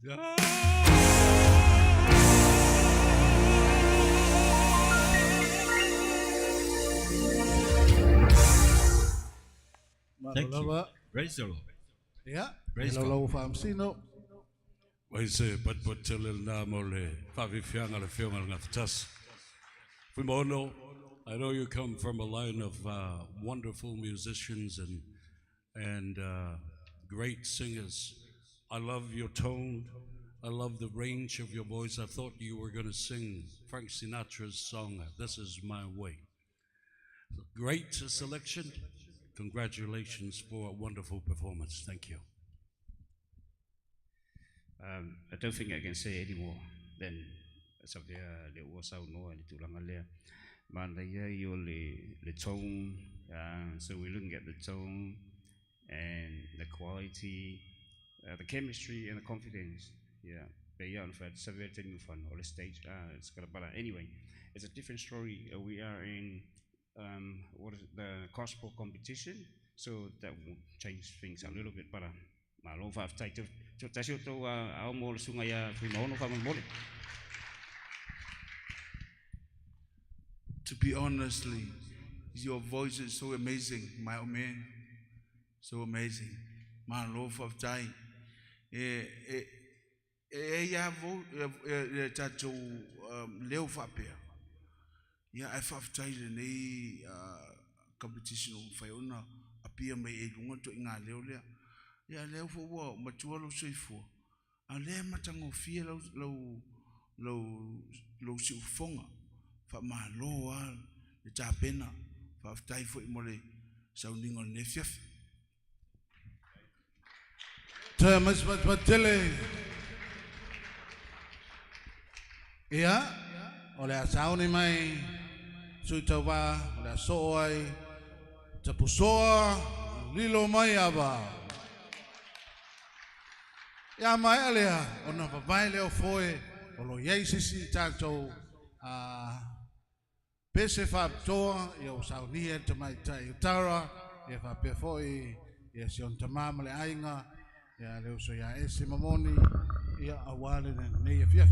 Thank you. Praise the Lord. Yeah. Praise Hello, Famsino. Wai se pat telel na mole favi fianga le fianga ngaftas. Fumono, I know you come from a line of wonderful musicians and great singers. I love your tone. I love the range of your voice. I thought you were going to sing Frank Sinatra's song, This Is My Way. Great selection. Congratulations for a wonderful performance. Thank you. I don't think I can say any more than something that was out no and to Langalia. Man, the tone, so we're looking at the tone and the quality, the chemistry and the confidence. Yeah, but yeah, in fact, it's a very fun on the stage. It's kind of anyway, it's a different story. We are in what is it, the gospel competition, so that will change things a little bit. But malo fa tai to tasio to ao mo sunga ya funo fa mo. To be honestly, your voice is so amazing, my old man. So amazing. My love of time. Ya vo tato leo fapia. Ya I have time ni competition faiona apia me elunga to inga leo lea. Ya leo fo wa matua lo soifo. Ale matango fia lo si ufonga. Fa maloa le tapena fa tai fo imole sounding on nefiaf. Thomas Matele. Yeah, ole asauni mai suitawa ole soai tapusoa lilo mai aba. Ya mai alea ona papai leo foi olo yeisisi tato pese fa toa yo saunia tamai tai utara e fa pefoi e sion tamama le ainga ya leo so ya ese mamoni ya awale ne ne fiaf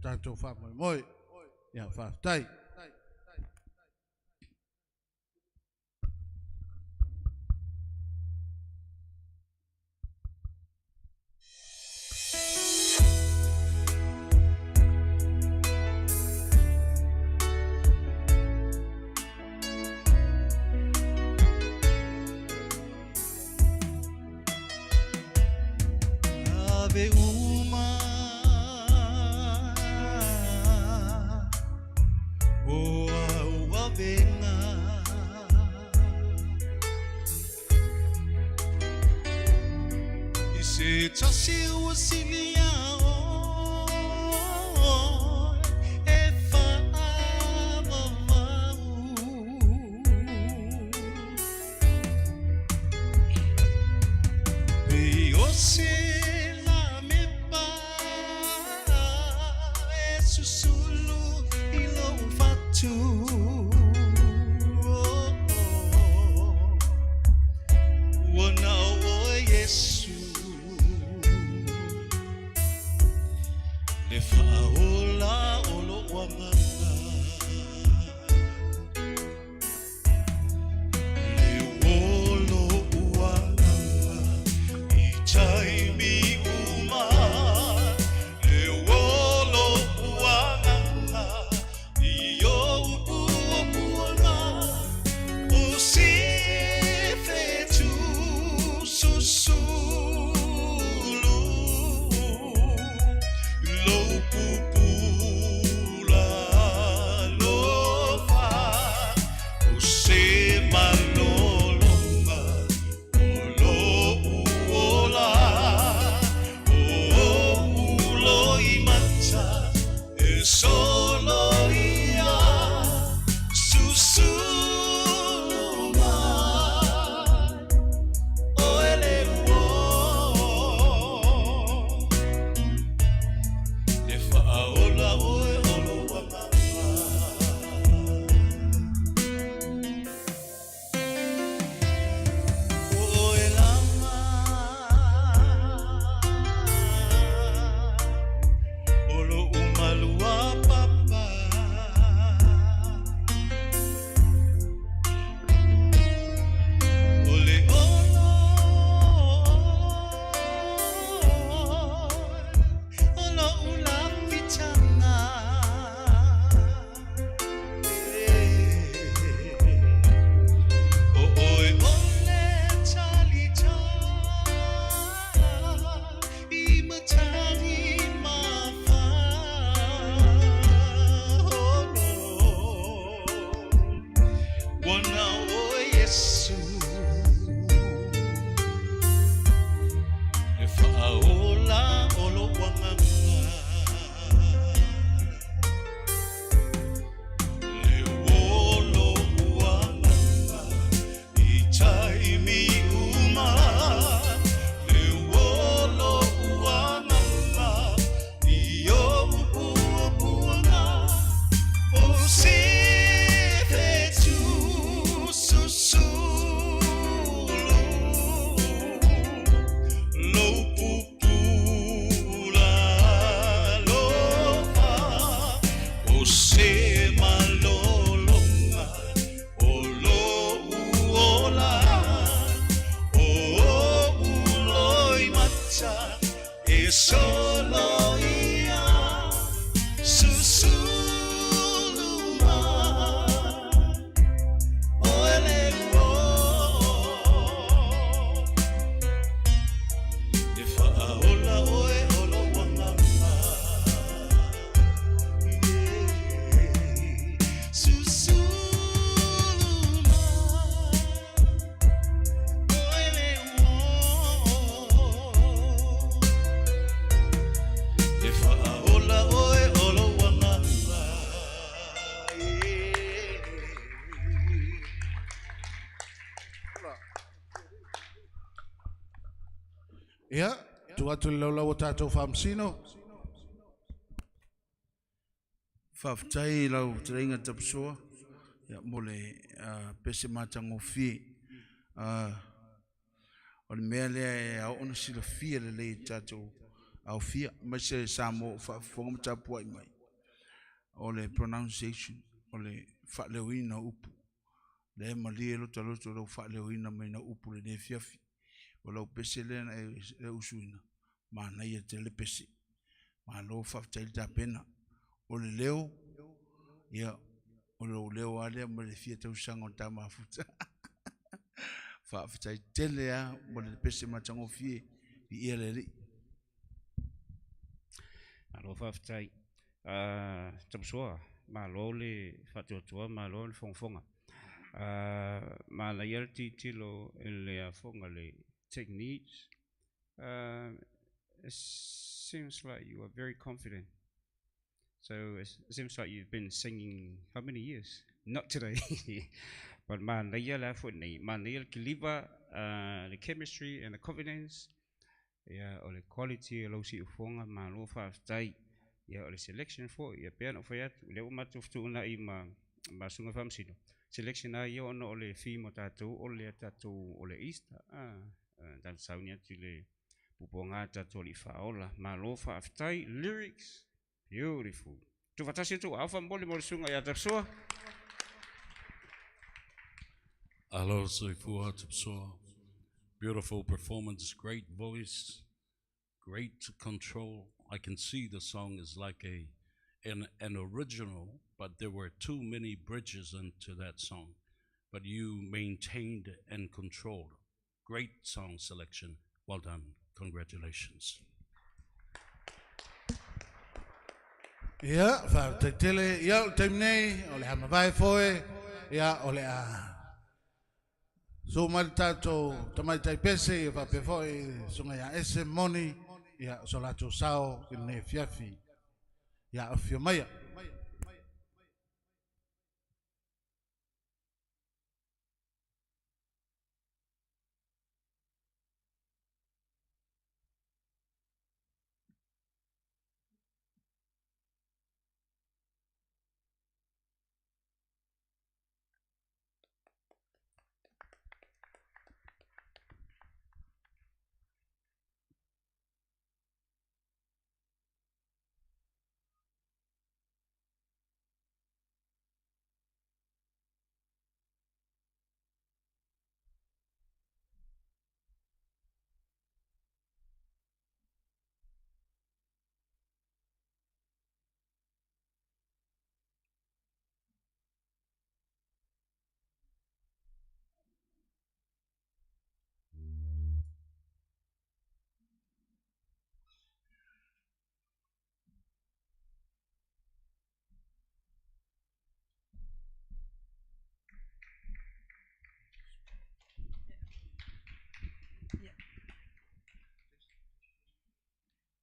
tanto fa moi ya fa tai Ave uma venga y se chasi usilia e fa be osi Time Ia, tu atu le lau tātou whamsino. Whaftai lau te reinga tapsoa. Ia mole pese mātango fie. O le mea lea e au ona sila fia le lei tātou au fia. Mai se Samoa whafonga matapua i mai. O le pronunciation. O le whaaleuina upu. Le malie lo taloto lau whaaleuina mai na upu le ne fiafi. O lau pese lea na e usuina. Ma na ia te le pese. Ma lo whaftai ta pena. O le leo. Ia. O lo leo alea ma le fia tau sanga o ta mafuta. Whaftai tele a mo le pese matango fie. I ia le li. Alo whaftai. Tamsoa. Ma lo le whatuatua, ma lo le fonga. Ma la ia ti tilo le fonga le techniques. It seems like you are very confident. So it seems like you've been singing how many years? Not today. But man, la ia la funi. Man, la ia kiliva, the chemistry and the confidence. Yeah, or the quality lo si ufonga ma lo whaftai. Yeah, or the selection for ya piano for ya. Le umatu una I ma sunga famsino. Selection a yo no le fi mo tatou o le tatou o le Easter. Dan saunia tile puponga tatou li faola. Ma lo whaftai lyrics. Beautiful. Tu fatasi tu alfa mboli mo sunga ya tapsoa. Alo soifua tapsoa. Beautiful performance, great voice, great control. I can see the song is like an original, but there were too many bridges into that song. But you maintained and controlled. Great song selection. Well done. Congratulations. Ia, whaftai tele. Ia, o taim nei, o le hama vai foe. Ia, o le a. So mal tātou tamai tai pese I whape foe sunga ia ese moni. Ia, so lato sao I ne fiafi. Ia, o fio maia.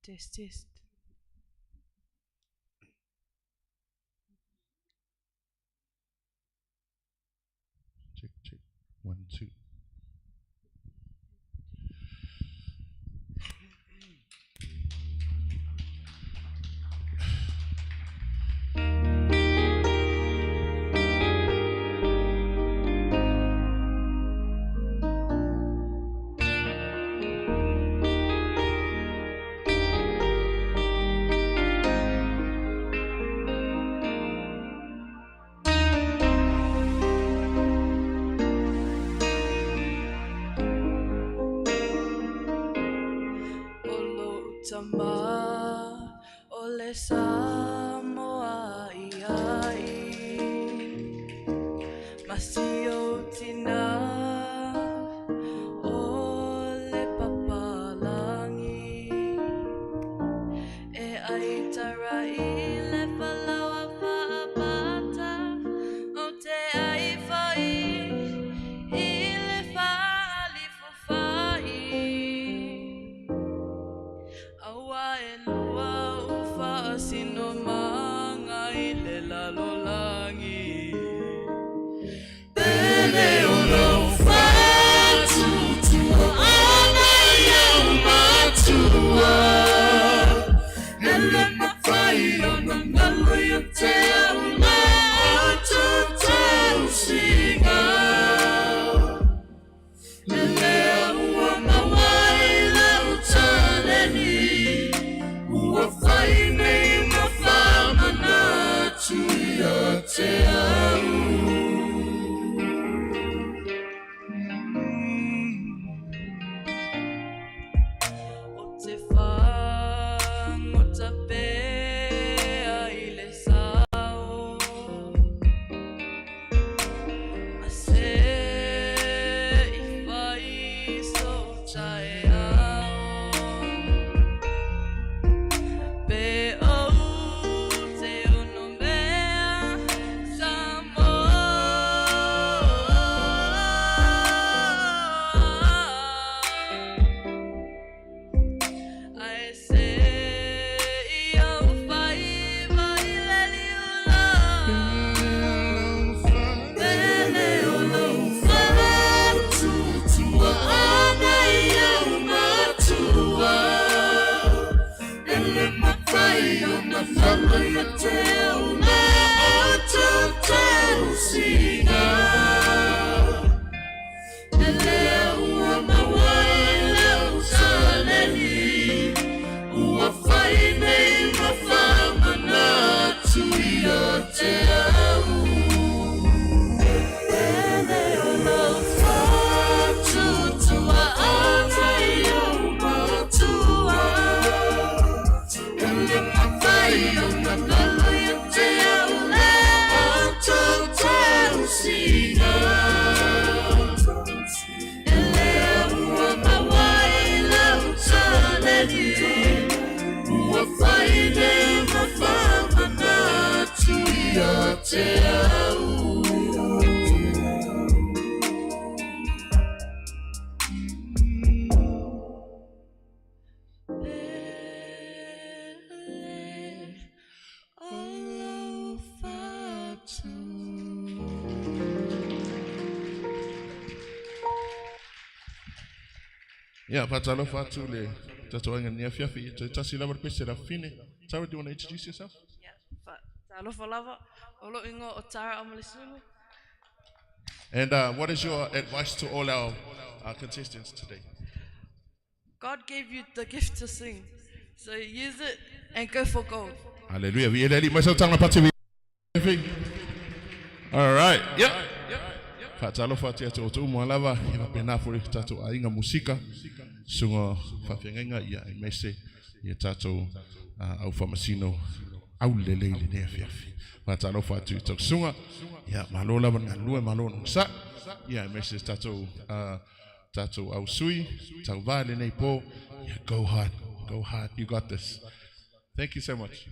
Test, test. Check, check. 1, 2. Tama ole Samoa iai Masio tina ole papalangi E ai tara I le palawa whaapata O te ai whai I le whaali fufai Awa e lua ufa sin Yeah, patalo fatule. Tato anga nia fiafi. Tasi lava pese la fine. Tara, do you want to introduce yourself? Talofa lava, olo ingo o Tara Amalisulu. And what is your advice to all our contestants today? God gave you the gift to sing, so use it and go for gold. Hallelujah. Vi är myself tanga pati. All right. Yeah. Fatalo fatia to tu mo lava iba pena for tato AIGA MUSIKA. Sungo fafenga ya mese ya tato au famasino au lele ne fiafi. Fatalo fatu to sunga ya malola ban lue malon sa ya mese tato tato au sui tau vale nei po. Go hard. Go hard. You got this. Thank you so much.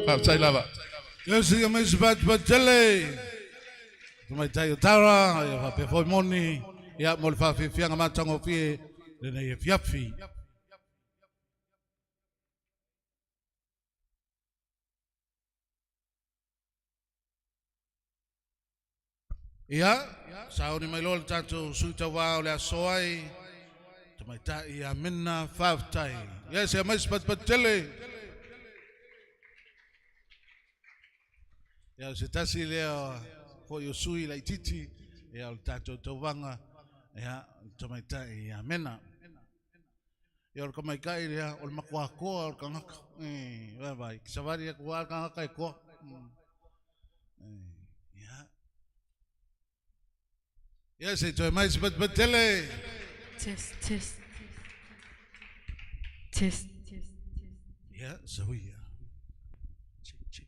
Say lava. Yes, you miss but jelly. Mai tai tara, ya pe foi moni, ya mol fa fi fianga matango fi, le ne fiafi. Ya, sao ni mai lol tatu suta wa le soai. Mai tai ya minna five tai. Yes, you miss but jelly. Ya se tasi leo ko yo sui la titi ya tato tovanga ya tomaita ya mena ya ko mai kai ya ol makwa ko ol kanga vai vai savari ya ko kanga kai ko ya ya se to mais but tele Test. ya so ya check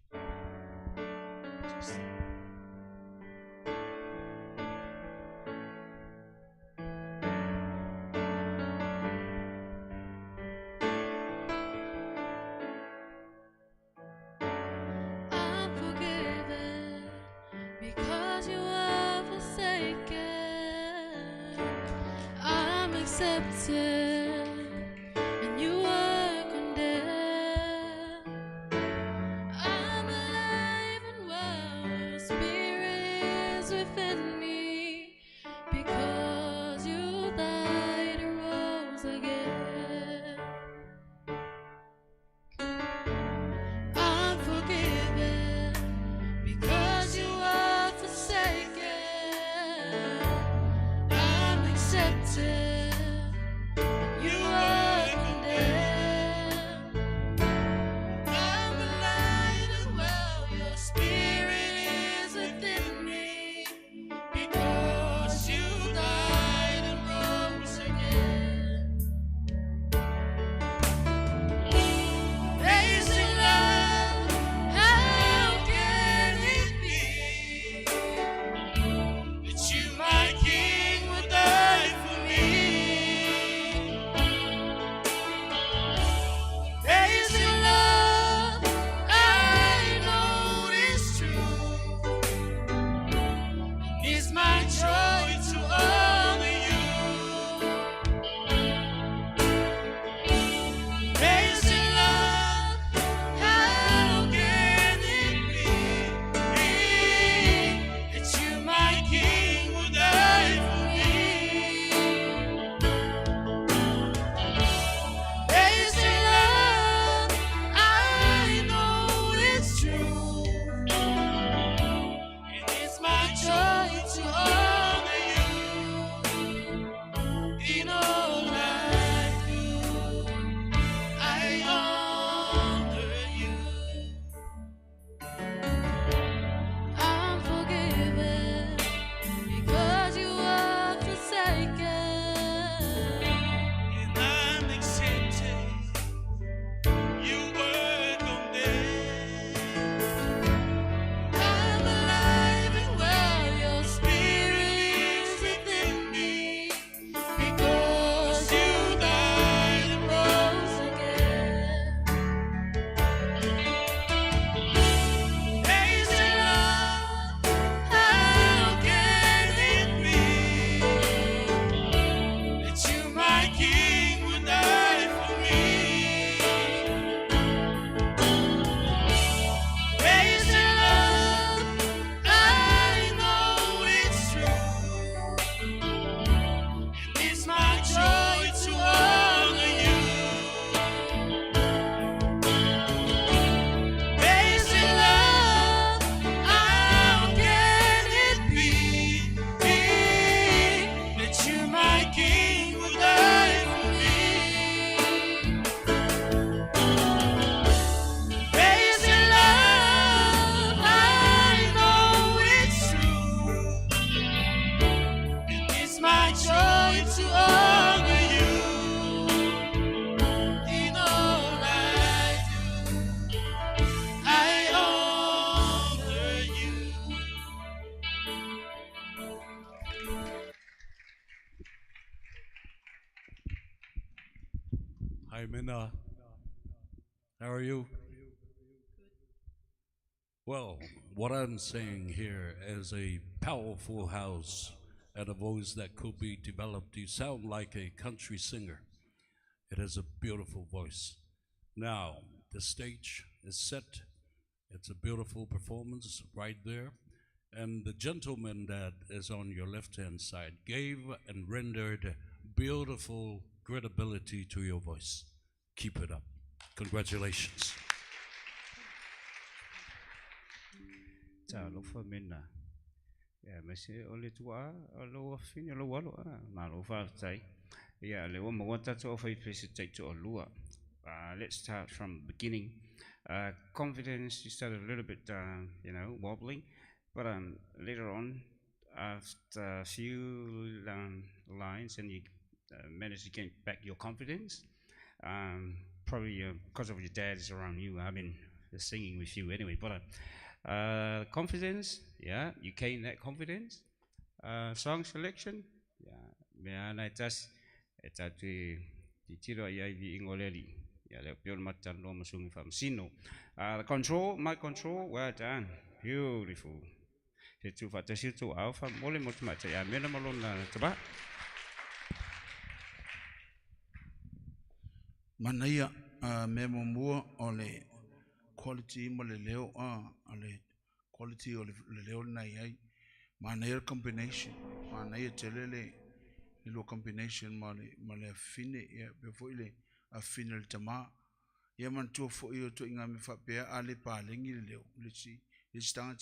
I'm forgiven because you are forsaken. I'm accepted and you are condemned. I'm alive and well, your spirit is within me because you died and rose again. I'm forgiven because you are forsaken. I'm accepted. You are condemned. I'm alive and well. Your spirit is within me because you died and rose again. Amazing love, how can it be that you, my King, would die for me? Amazing love, I know it's true. It's my joy to honor you. Amazing love, how can it be that you, my King, would die for me? Amazing love, I know it's true. And it's my joy to honor you in all I do. I honor you. I'm forgiven because you are forsaken. And I'm accepted. You were condemned. I'm alive and well. Your spirit is within me because you died and rose again. Amazing love, how can it be that you, my King, would die for me? Amazing love, I know it's true. And it's my joy to honor you. Amazing love, how can it be that you, my King, would die for me? Amazing love, I know it's true. And it's my joy to honor you in all I do. I honor you. Hi, Minna. How are you? Well, what I'm saying here is a powerful house and a voice that could be developed. You sound like a country singer. It has a beautiful voice. Now, the stage is set. It's a beautiful performance right there. And the gentleman that is on your left-hand side gave and rendered beautiful credibility to your voice. Keep it up. Congratulations. Ta lo fa mena. Ya mese ole tua lo fini lo walo ma lo fa tai. Ya le wo mo ta to fa face tai to lua. Let's start from the beginning. Confidence, you started a little bit wobbling, but later on, after a few lines, and you managed to get back your confidence. Probably because of your dad is around you. I've been singing with you anyway, but confidence, yeah, you gain that confidence. Song selection, yeah, I just it's at the tiro vi ingoleli, yeah, the pure matan no masungi from sino. Control, my control, well done, beautiful. It's too far to see to alpha, mole mutmata, yeah, minimal on taba. Manaya memo mua ole quality mo le leo ole quality ole le leo na yai manaya combination manaya telele lo combination male fine ya before ile a final tama ya man to fo yo to inga me fa pe ale pa le ngi leo le si le stanga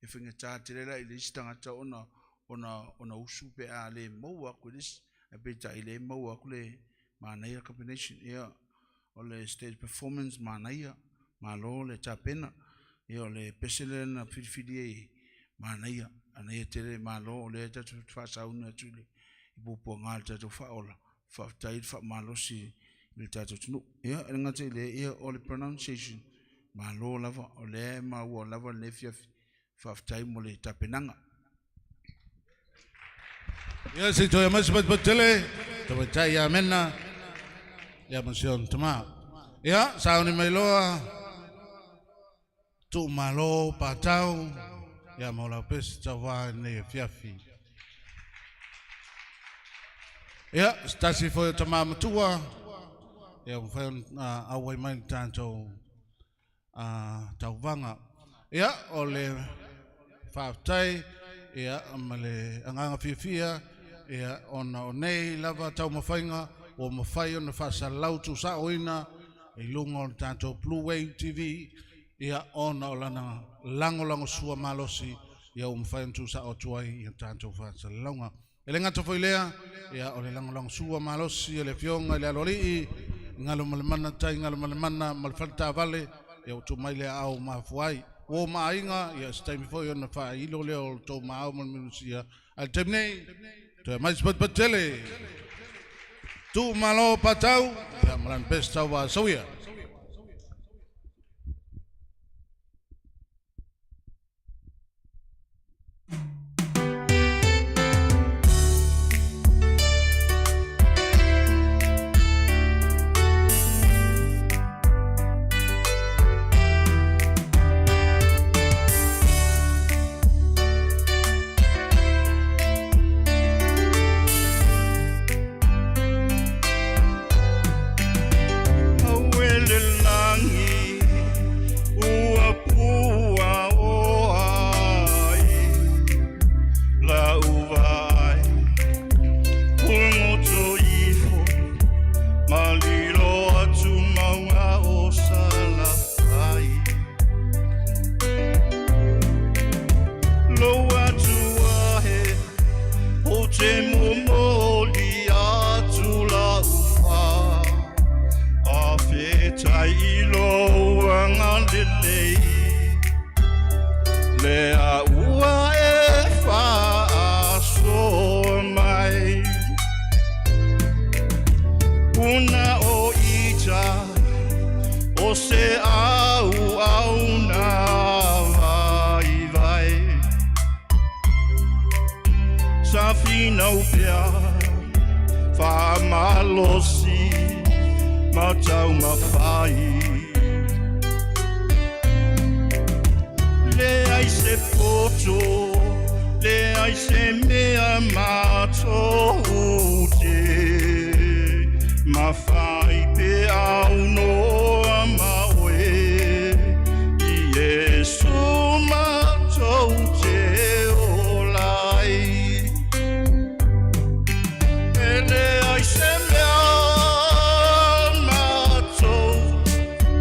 e finga ta telela ile stanga ona usu pe ale mo wa ku dis a beta ile mo wa ku le manaya combination ya ole stage performance manaya malo le chapena ya ole pesele na fidie manaya anaya tele malo le ta fa sauna tuli ibu pongal ta fa ola fa tai fa malo si le ta tunu ya ngate le ya ole pronunciation malo lava ole ma wo lava le fia fa tai mo le tapenanga. Yes, ito ya mas batele to tai ya menna ya mention tama ya sauni meloa tu malo patau ya mola pes tawa ne fiafi ya stasi foi tama matua ya foi awai mai tanto tauwanga ya ole faftai ya amale anga fifia ya ona nei lava tau mafainga o mafai ona fasalau tu sa oina i lungo tanto Bluwave TV ia ona o lana lango sua malosi ia o mafai tu sa o tuai ia tanto fasalaunga ele ngata foi lea ia o le lango sua malosi ele fionga le alori ngalo malemana tai ngalo malemana malfalta vale ia o tu mai le au mafuai o mainga ia stai foi ona fa ilo le o to mau minusia al temnei to mais batele tu malo patau ya malan pesta wa sawia. ai se poto, le ai se mea mato te. Ma fai pe au noa mawe, I Yesu mato te olai. Ele ai se mea mato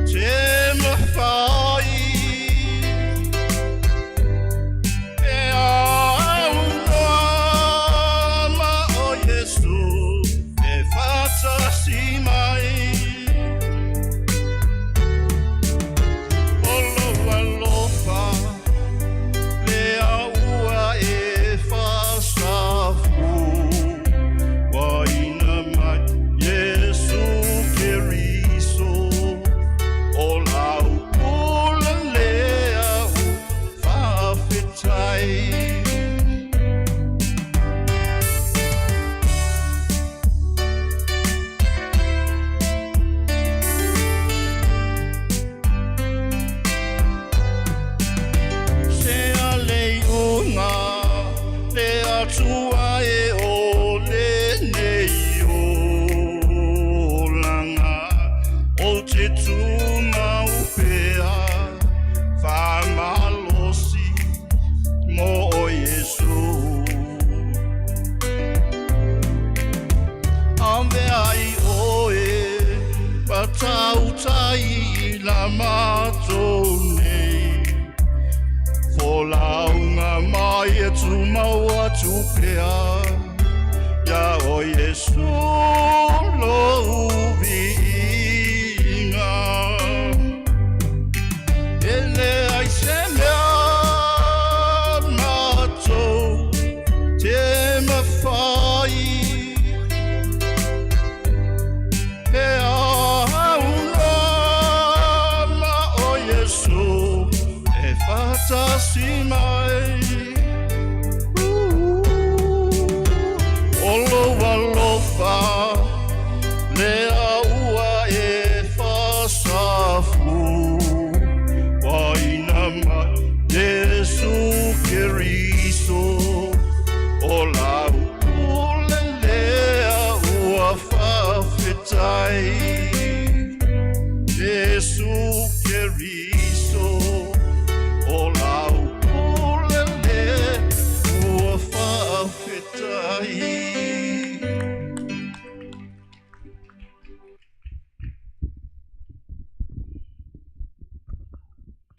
te mawhai. E au noa ma o Yesu e whata si mai. Olo alofa le aua e whasafu. Waina mai Yesu Keriso, o lau pula lea u whawhitai. Sea leunga, lea tua e o le nei o langa, o te tu maupea, whamalosi mo o Yesu. Ame ai oe, patau tai la matou nei. Folaunga mai e tu maua tu pea, ya o Yesu lo uvinga. Ele ai se mea matou te mawhai. E au noa ma o Yesu e whata si mai. Olo alofa le aua e whasafu. Waina mai Yesu Keriso, o lau pule lea ua whawhitai. Yesu Keriso, o lau pule lea ua whawhitai.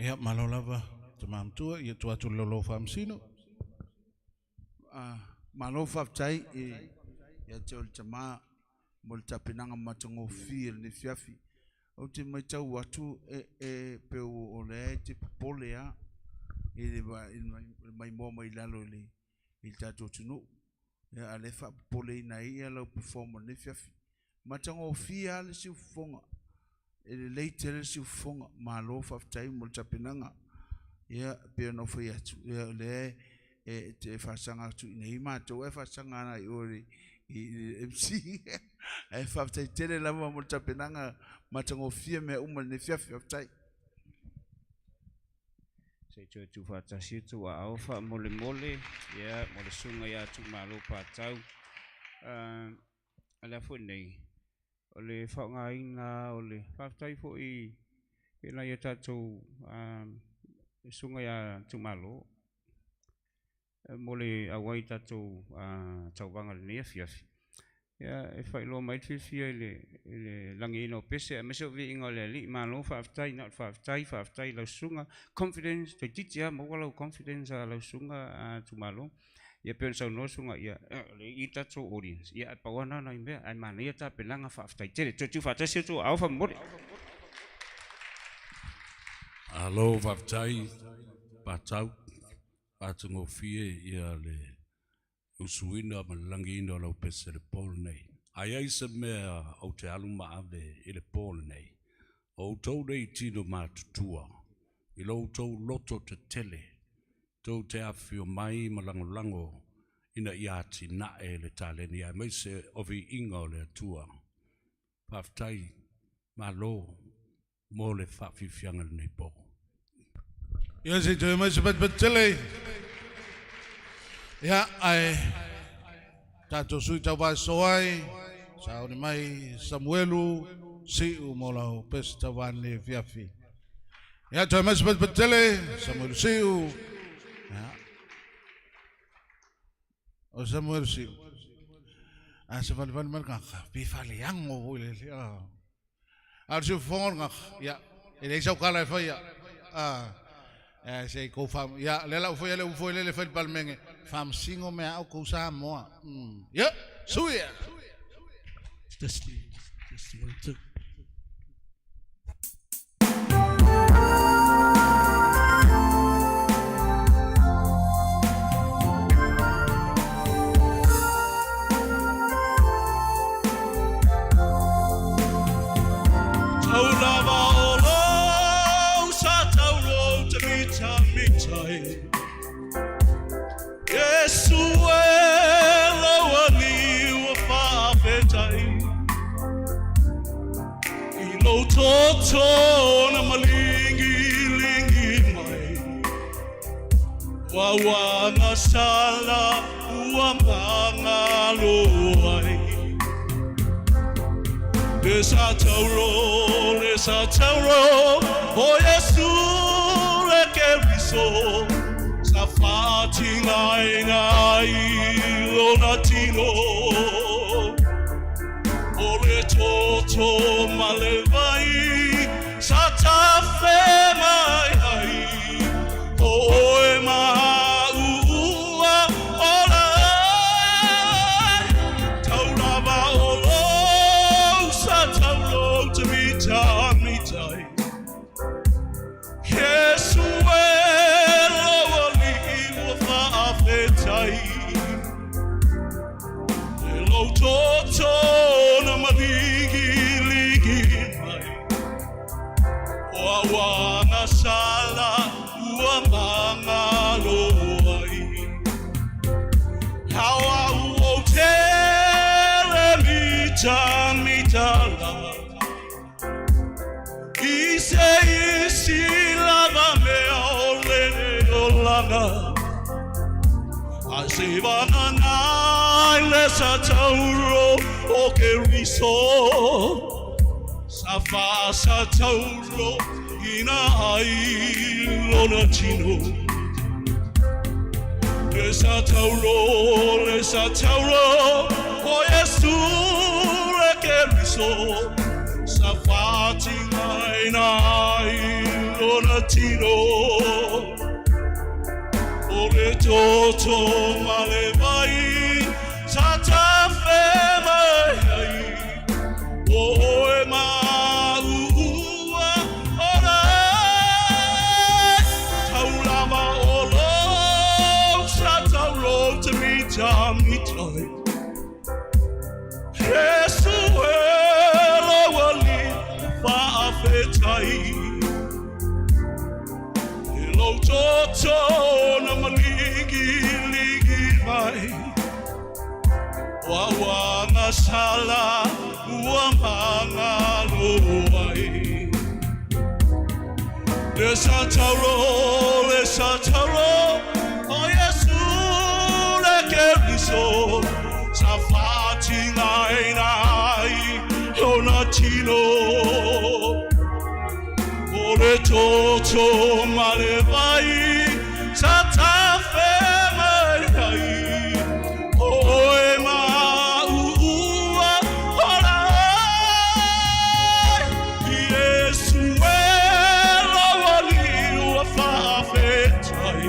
Ia malolava te mamtua ia tu atu lolo famsino. Malo whaftai ia te o le tama mo le tapinanga matango fia ni fiafi. O te mai tau atu e peu o le te popole a i le mai moa mai lalo i tato tunu. Ia ale wha popole ina ia lau performa ni fiafi. Matango fia le siu fonga. E le leite le siu fonga malo whaftai mo le tapinanga. Ia pia no whai atu. Ia le e te whasanga atu ina i mātou e whasanga ana i ori i MC. E whaftai tere lama mo le tapinanga matango fia mea uma ni fiafi whaftai. Se tu fatasi tu a alfa mole mole ya mole sunga ya tu malo patau ala fo nei ole fa nga ina ole fatai fo I ina ya tatu sunga ya tu malo mole awai tatu tau banga ne fiafi ya e fai lo mai fia le langi no pese a meso vi ingole li malo fatai not fatai la sunga confidence te titia mo wala confidence la sunga tu malo ia pensa no sunga ia le ita to audience ia pa wana na imbe ai mana ia ta pelanga fatai tere tu fatai tu alfa mori alo fatai patau patungo fie ia le usuina malangi no lo pese le pol nei ai se mea o te aluma ave i le pol nei o tau dei tino matutua i lo tau loto te tele tau te awhio mai malango ina iati na e le taleni ai mai se ovi inga o le atua paftai malo mo le whawhiwhianga nei po Yo si tu mai sebat betele. Ya ai tato sui tau vai soai. Sao ni mai Samuelu si umolau pesta vane fiafi. Ya tu mai sebat betele Samuelu siu. Ya. O Samuelu siu. Se van man kan bifali yang o le ya. Al su fon nga ya. Ele sa kala fa ya. Se ko fam ya le la foi le fa palmenge. Fam singo me au ko sa mo. Ya, suya. Testing 1, 2. Totona malingi lingi mai wawanga sala uambanga loai Lesa tauro o Yesu lekeriso safati ngai lonatino Ole toto malevai sata fe mai ai oe maua ola taurava olo sata lo te mitai Yesu e lo ali wa fa afetai Lo toto na maligi ligi mai Wawa na sala uamanga loai Hawa uotere mitala Ise lava me ole olanga Asivana nai lesa tauro o que riso Safa sa tauro ina ai lona chino Lesa tauro o Yesu le que riso Safa tina ina ai lona chino Ole toto malevai sata fe mai oe maua orai taulama olo sata ro te mitai Yesu e lo wali fa afetai Lo toto na maligi ligi mai Wawa na sala uamanga loai Lesa tauro O Yesu le keriso Safati nai Donatino Ole toto malevai sata fe mai oe maua orai Yesu e lawali ua whawhetai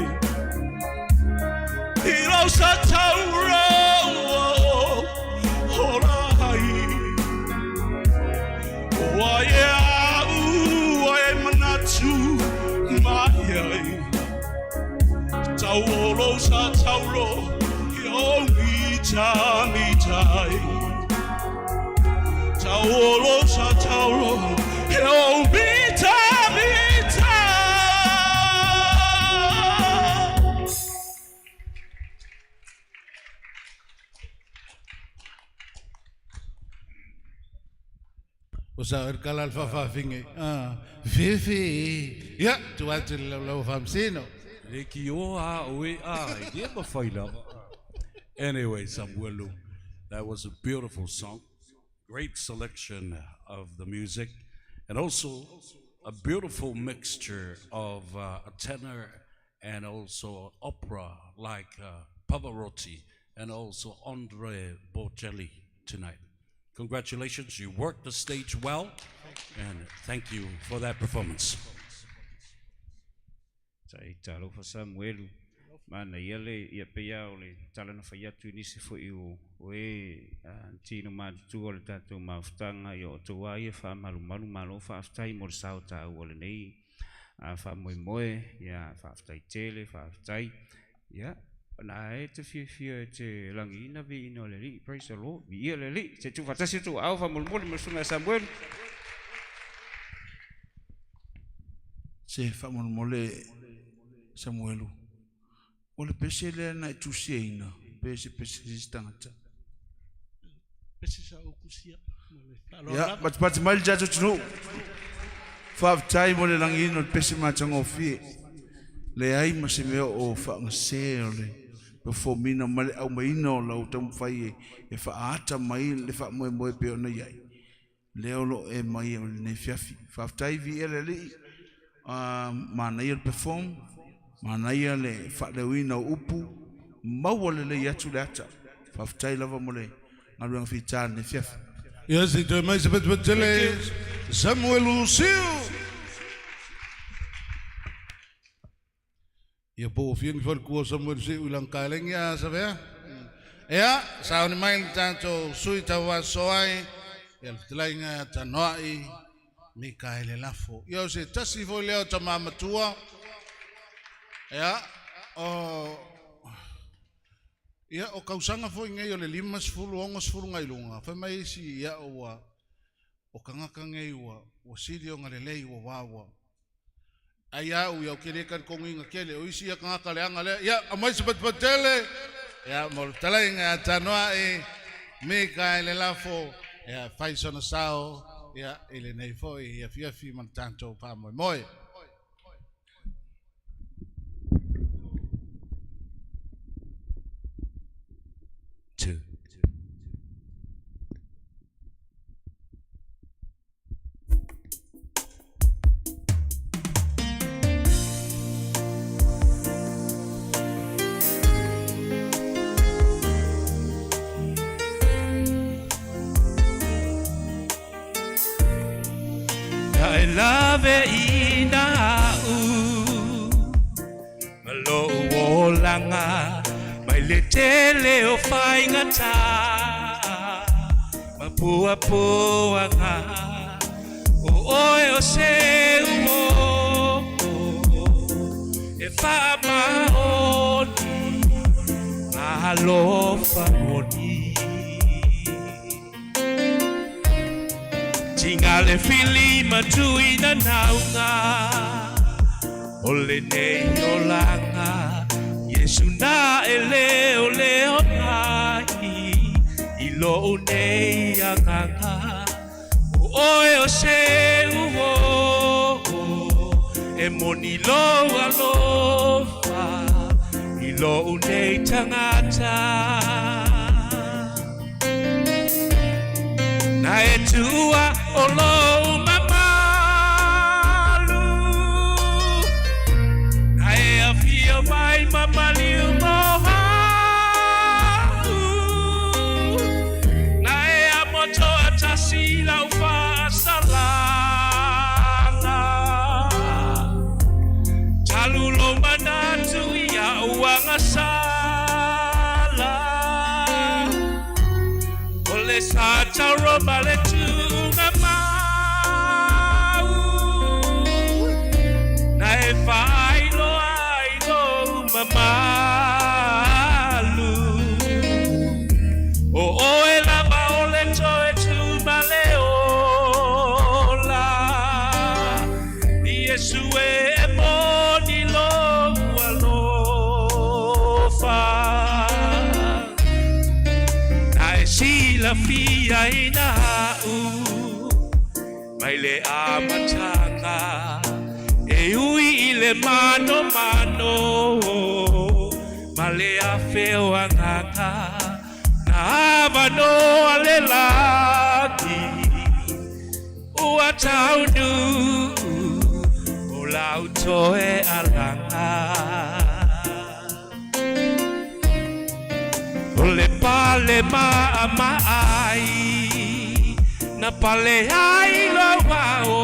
Hiro sa tauro orai Oae Tauro sa tauro yo mitai Tauro sa tauro yo mitai Usa erkala alfa finge. Fifi. Ya, tu atu lau famsino. Leki o a oe a, dia mawhaila. Anyway, Samuelu, that was a beautiful song. Great selection of the music, and also a beautiful mixture of a tenor and also opera like Pavarotti and also Andre Bocelli tonight. Congratulations, you worked the stage well, and thank you for that performance. Tai talo fa Samuelu mana yale ia pea ole tala na faya tu ni se fo iu we tino ma tu ole tatu maftanga yo tu ai fa malu malo fa aftai mo sauta ole nei fa moe ya fa aftai tele fa aftai ya na e te fie te langina vi no le li praise the Lord vi ele li se tu fatasi tu au fa mo sunga Samuel se fa mole Samuelu. Ole pese le na tusiena, pese stangata. Pese sa ukusia. Ya, but mal jato tunu. Fa time ole langino pese machango fi. Le ai masemeo o fa ngasele. Before mina male au maino la utam fai e fa ata mai le fa mo pe ona yai. Le olo e mai ne fiafi. Fa time vi ele li mana il perform mana ia le whaalewina upu maua le atu le ata whaftai lava mole ngaruang whitāne ne whiawhi. Yes, it is a Samuel Lucio. Ia po fiang whalkua Samuel Lucio ulang kaileng ia sabea. Ia, sauni mai tanto sui tawa soai. Ia lwhtilainga tanoai. Mikaele lafo. Ia se tasi foi leo ta mamatua. Ya, o kausanga foi ngai o le 5 ngai lunga. Fa mai si ya o kangaka ngai o siri o ngale lei o wawa. Aya u ya kere kan konginga kele o isi ya kangaka le anga le. Ya, amai sepat patele. Ya, mo talai nga tanoa e Mikaele lafo. Ya, fai sona sao. Ya, ele nei foi ya fiafi man tanto pa moi. I love ina malo wolanga mai le tele o fai ngata mapua puanga o oi o se umo e fa maoni alofa moni Tingale fili matui na naunga Ole nei olanga Yesu na ele ole onai Ilo nei akanga Oe o se uo E moni lo alofa Ilo nei tangata Na e tua o lo mamalu Na e a fia mai mamali o moha Na e a moto a tasi lau fa salanga Talu lo manatu ia uanga sala Ole sa taro male tunga mau Na e fai lo ai lo mamalu O oe lava ole toe tu male ola Yesu e moni lo alofa Na e si la fia ina u mai le amatanga e ui i le mano mano ma le afeo anganga na avano ale laki ua taunu o lau toe alanga o le pale maai na pale ai lo wao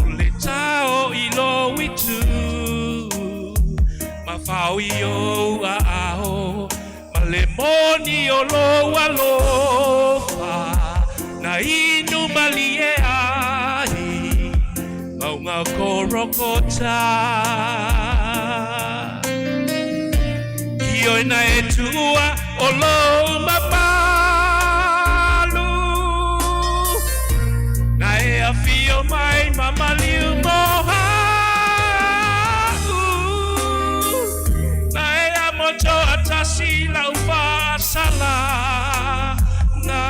o le tao i lo witu ma fau i o a ao ma le moni o lo alofa na inu malie ai maunga korokota io na e tua o lo mapalu na e a fio mai mamaliu moha na e a moto atasi la upa sala na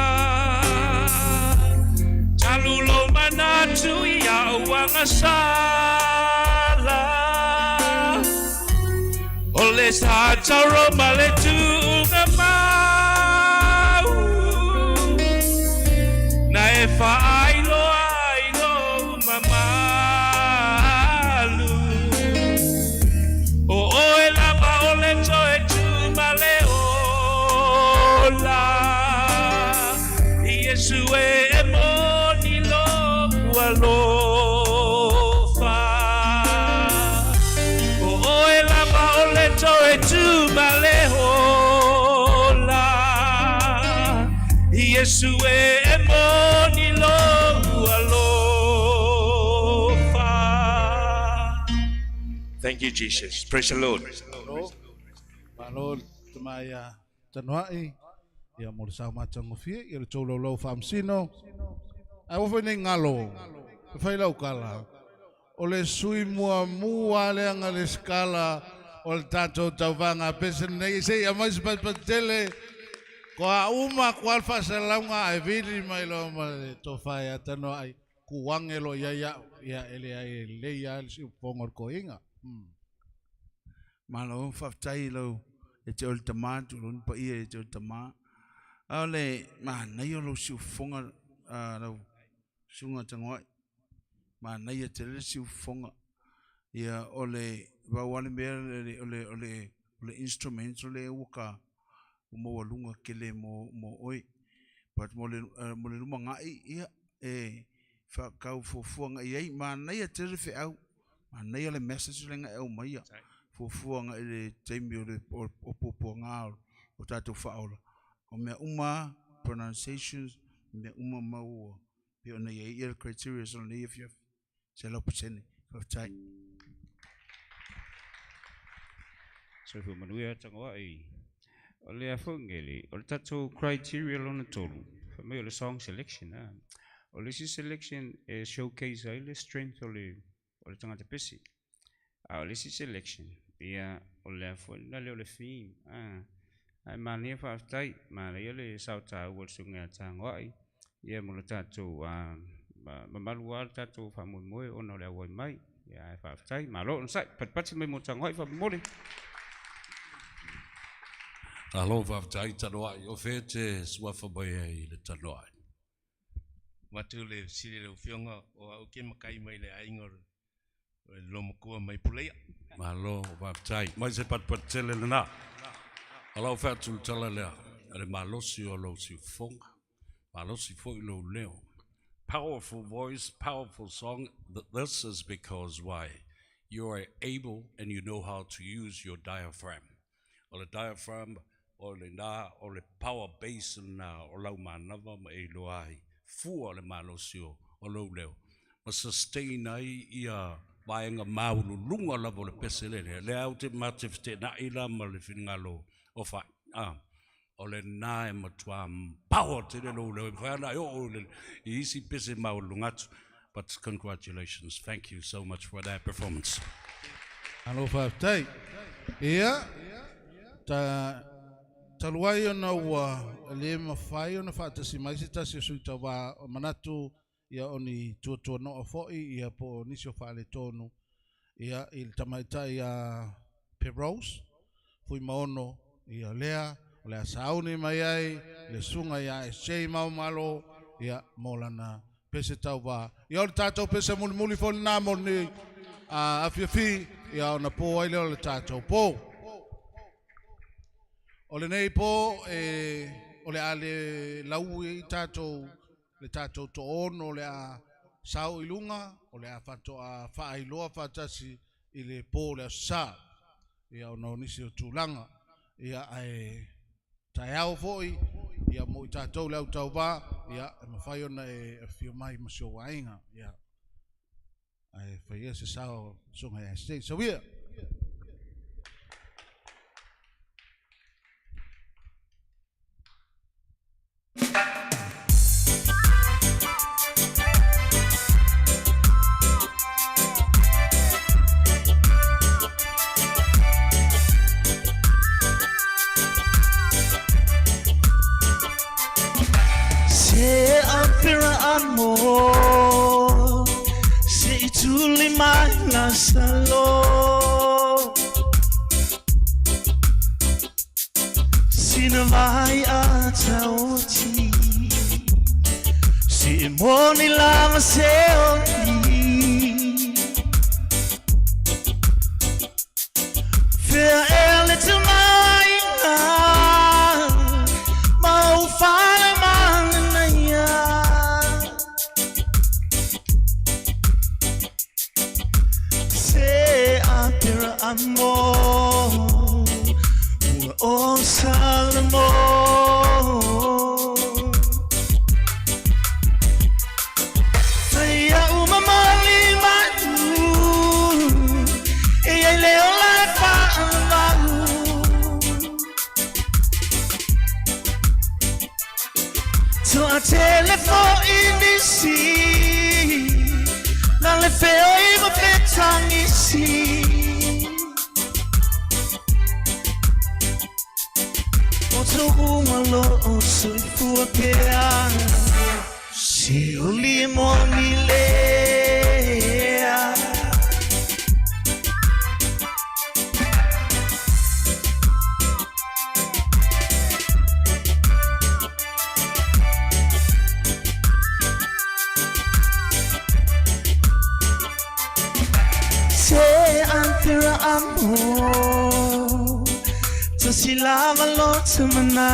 talulo manatu ia uanga sala ole sa taro male tu mau na e fa ailo mamalu o e lava ole to e tu male ola Yesu e moni lo alofa o e lava ole to e tu male ola Yesu e moni lo alofa. Thank you, Jesus. Praise the Lord. Malol tamaya tanwai ia mo sa macang ofie ia cholo lo famsino ai o fene ngalo fai lau kala o le sui mua le anga le skala o le tato tauwanga pesen nei sei a mais patele ko a uma ko alfa salaunga ai vili mai lo ma to fai atano ai kuangelo ia ele ai le ia si pongor ko inga malo faftai lo e te ol tamatu lo pa ia e te ol tamatu ale ma nei o lo si fonga lo sunga tangoi ma nei e te le si fonga ia ole va wale me ole instruments ole uka mo walunga kele mo oi but mo le lunga ia e fa kau fo fonga ia ma nei e te fe au ma nei ole message lenga au mai fo fonga ele taimi o popo nga o tatu faola o me uma pronunciations me uma mau pe ona ia criteria so le if you se lo pusene of tai so fu manuia tangoa ai ole a fungeli ole tatu criteria lona tolu fa me ole song selection ole si selection e showcase ai strength ole tanga te pesi ole si selection ia ole a fu na le ole theme ai mania fa tai ma le sauta wol sunga tangoa ai ia mo tatu mamalua tatu fa mo ona le wai mai ia fa tai ma lo sai pat me mo tangoa fa mo le alo va tai tanoa o fete sua fa boy le tanoa matu le sile le fionga o au ke makai mai le aingor lo mko mai pulea malo va tai mai se pat tele na alo fa tu tala le malo si o lo si fonga malo si fo lo leo powerful voice powerful song. This is because why you are able and you know how to use your diaphragm or the diaphragm o le na o le power base na o lau manava ma e loai fu o le malosio o lo leo ma sustain ai ia vaenga maulu lunga la le pesele le au te matifte na ila ma le finngalo o fa o le na e matua power te le lo le fa na o le isi pese maulu ngatu. But congratulations, thank you so much for that performance. Hello Faftai ia taluai ona ua le mafai ona faatasi mai se tasi o suita wa manatu ia oni tua no foi ia po nisio fale tonu ia il tamaita ia Perose fui maono ia lea o le sauni mai ai le sunga ia sei mau malo ia molana pese tau va ia o tatou pese muli fo na mo ni a fiafi ia ona po ai le tatou po o le nei po o le ale lau i tatou le tatou to ono le a sau ilunga o le a fato a faailoa fatasi i le po le sa ia ono nisi o tūlanga ia ai tai au foi ia mo i tatou le au tau va ia mawhai ona e fio mai masio wainga ia ai whaia se sao songa ia state so ia Se apira amor, se ituli mai la salo, sina vai atauti, si moni lama seoni, fea ele tu mai mau fala amor, oh Salmo, saya umamali matu, ia leo la fa'alu, so a telefone inisi, na le feo iba petangisi. Malo soy fuapea si o limoni lea se antera amor si lava lo semana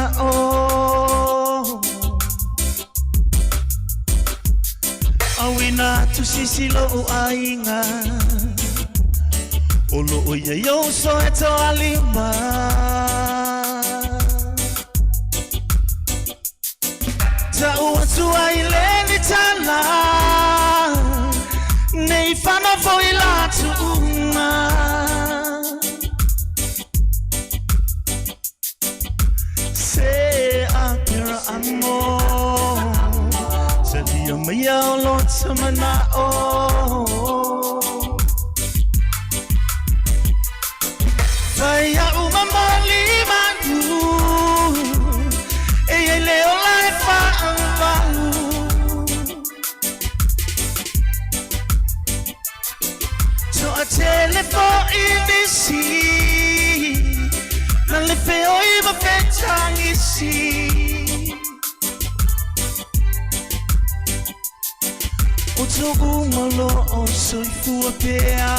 awina tu si lo ainga olo oya yo so eto alima ta watu aile ni tala nei fana foi la tu amor, sedia maya lot samana Vaya umamali manu, e leo la fa amanu. So a telephone inisi, na le feo iba petangisi. Malo soy fuapea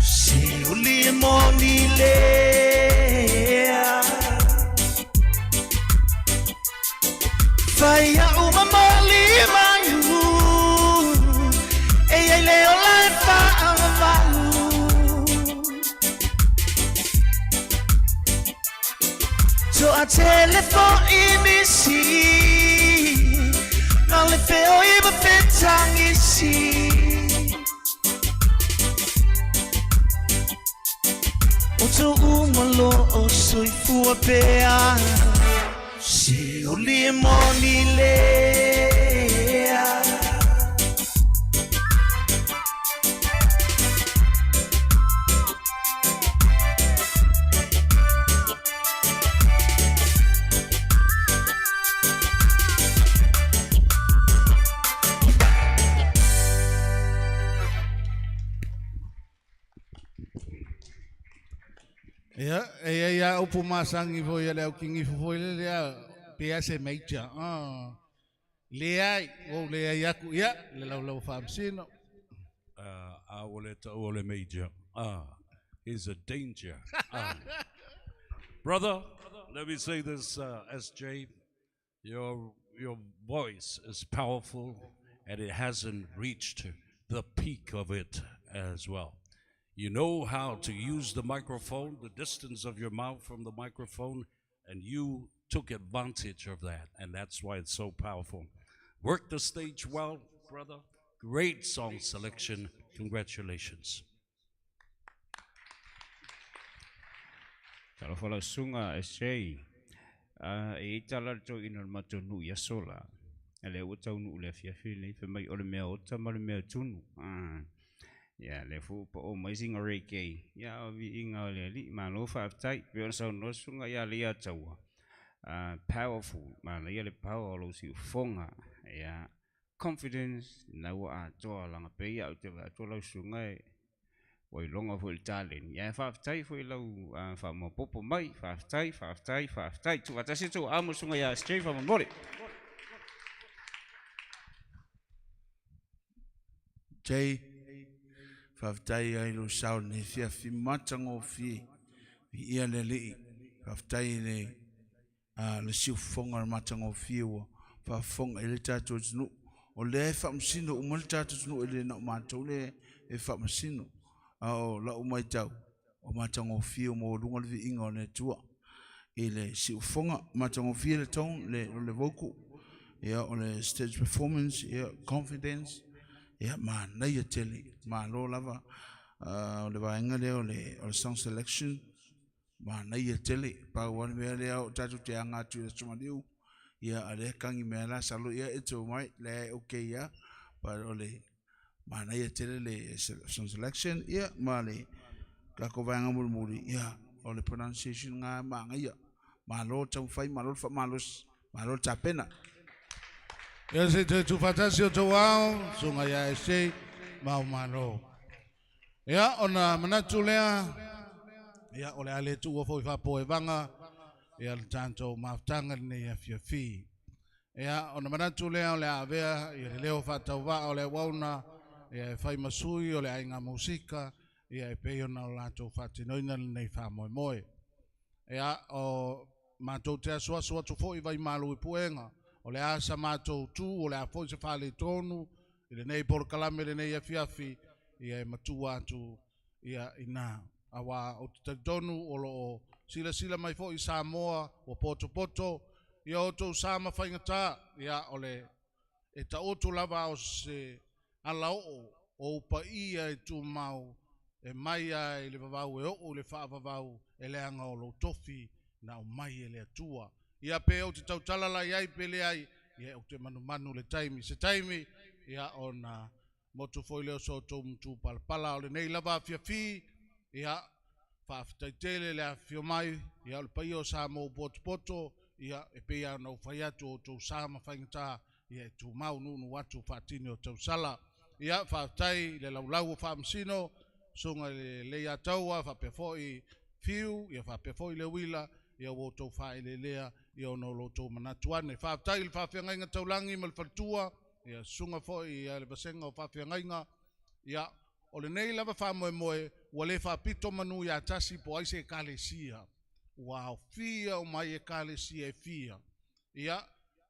si o limoni lea Vaya umamali manu e leo la fa amanu So a telephone inisi na le feo iba petangisi Oto umalo soy fuapea si o limoni lea ia upu masangi fo ia le kingi fo ia pia se meja. Le ai o le ai aku ia le lau famsino. Ole Major. Is a danger. Brother, let me say this, SJ. Your voice is powerful and it hasn't reached the peak of it as well. You know how to use the microphone, the distance of your mouth from the microphone, and you took advantage of that, and that's why it's so powerful. Work the stage well, brother. Great song selection. Congratulations. Kalau fala sunga SJ, e tala to ina matunu ya sola. Ele o tau nu le fia fili fe mai ole mea o tamale mea tunu. Ya le fu po o mai singa reke. Ya vi inga le li ma lo fa tai pe on sa no sunga ya le ya tau. Powerful ma le power lo si fonga ya confidence na wa to langa pe ya te va to lo sunga oi longa fu talent ya fa tai fu lo fa mo popo mai fa tai tu atasi tu amo sunga ya straight from mole. Jay faftai ai lo sao ne fia fi matango fi ia le li faftai ne le siu fonga matango fi wo fa fonga ele tato nu o le fa msino o mal tato nu ele na mato le e fa msino o la o mai tau o matango fi mo lunga le inga ne tua ele siu fonga matango fi le ton le vocal ia o le stage performance ia confidence ia ma na ia tele ma lo lava o le vaenga le o le song selection ma na ia tele pa wan me le o tatu te anga tu tuma diu ia ale kangi me la salo ia eto mai le okay ia pa o le ma na ia tele le song selection ia ma le ka ko vaenga mul muri ia o le pronunciation nga ma nga ia ma lo tau fai ma lo fa ma lo tapena. Ia se tu fatasio tu wao sunga ya se mau mano. Ia ona manatu lea ia ole ale tu o foi fa poe vanga ia le tanto maftanga ne ia fi. Ia ona manatu lea ole avea ia le leo fa tau va ole wauna ia fai masui ole AIGA MUSIKA ia e pe ona la tu fatinoina nei fa moe. Ia o matou te asua tu foi vai malu puenga. O le asa mātou tū, o le a fōi se whāle tōnu, i le nei por kalame le nei a fiafi, ia e matu atu, ia ina. Awa o te tonu, o lo sila mai fōi Samoa, o poto, ia o tō Sama whaingata, ia o le, e ta otu lava o se ala o upa ia e tū mau, e mai ai le vavau e o le whaavavau, e le anga o lo tofi, na o mai e le atua. Ia pe o te tautala la iai pele ai, ia o te manu le taimi. Se taimi, ia o na motu foi leo so tō mtu palapala o le nei lava fiafi, ia whaaftaitere le a fio mai, ia o le pai o sa mo poto, ia e pe ia nau whai atu o tō sama whaingata, ia e tū mau nunu watu whaatini o tau sala. Ia whaaftai le laulau o whaamsino, sunga le ia taua, whapefoi fiu, ia whapefoi le wila, ia o tō whae le lea, ia o no lo tō manatuane. Whaaftai le whawhiangainga taulangi ma le whaltua, ia sunga foi, ia le vasenga o whawhiangainga, ia o le nei lava whamoe, ua le whapito manu ia tasi po aise e kale sia. Ua o fia o mai e kale sia e fia. Ia,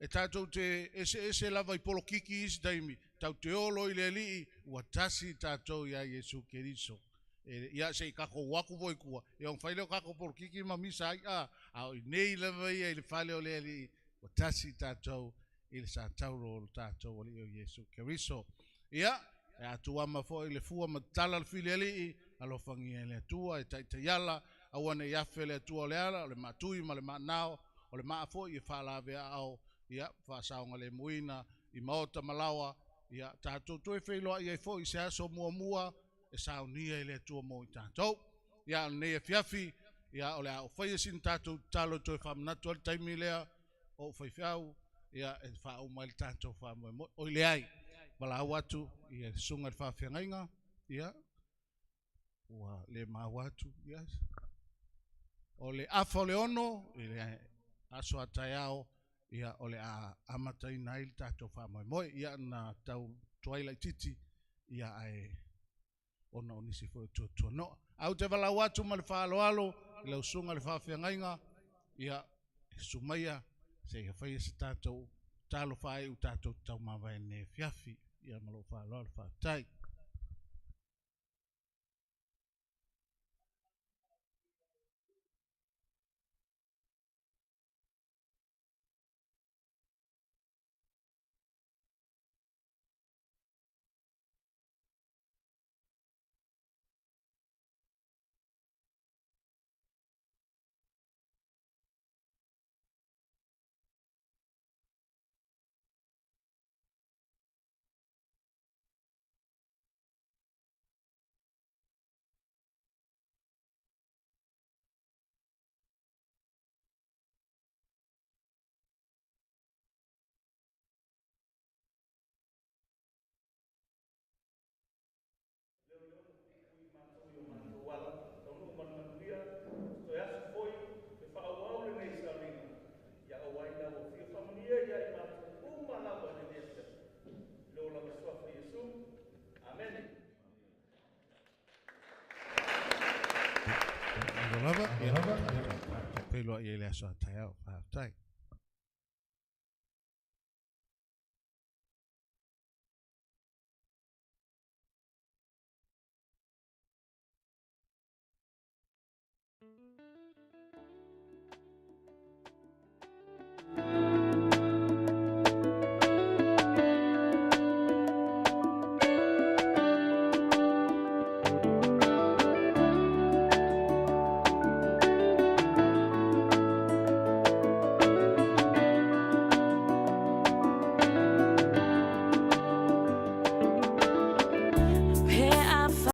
e tātou te ese lava i polo kiki isi taimi, tau te olo i le lii, ua tasi tātou ia Jesu Keriso. Ia se kako waku voi kua e on faile kako por kiki ma misa a nei leva ia ile fale ole ali o tasi tatou ile sa tauro tatou ole o Yesu Keriso ia e atua ma fo ile fua ma tala le file ali alo fangi ele tua e tai yala awane ia fele tua ole ala ole matui ma le manao ole ma fo i fala ve au ia fa saunga le muina i maota malawa ia tatou to e felo ia fo i se aso mua e saunia ele tua mo i tātou. Ia ne e fiafi, ia ole a o whaia sin tātou talo toi whamanatu al taimi lea o whaifiau, ia e whao mai le tātou whamoe o ile ai. Wala au atu, ia sunga le whawhiangainga, ia, ua le mau atu, yes. o le afa o le ono, i le aso ataiao, ia o le a amatai na i tatou whamoemoe, ia na tau tuaila titi, ia ai ona o nisi fo tua no. Au te wala watu ma le whaaloalo, i lau sunga le whawhiangainga, ia sumaia, se ia whaia se tatou talo whae u tatou tau mawai ne fiafi, ia malo whaaloalo whaatai. Lava, ia pelo i le aso ataiao whaatai.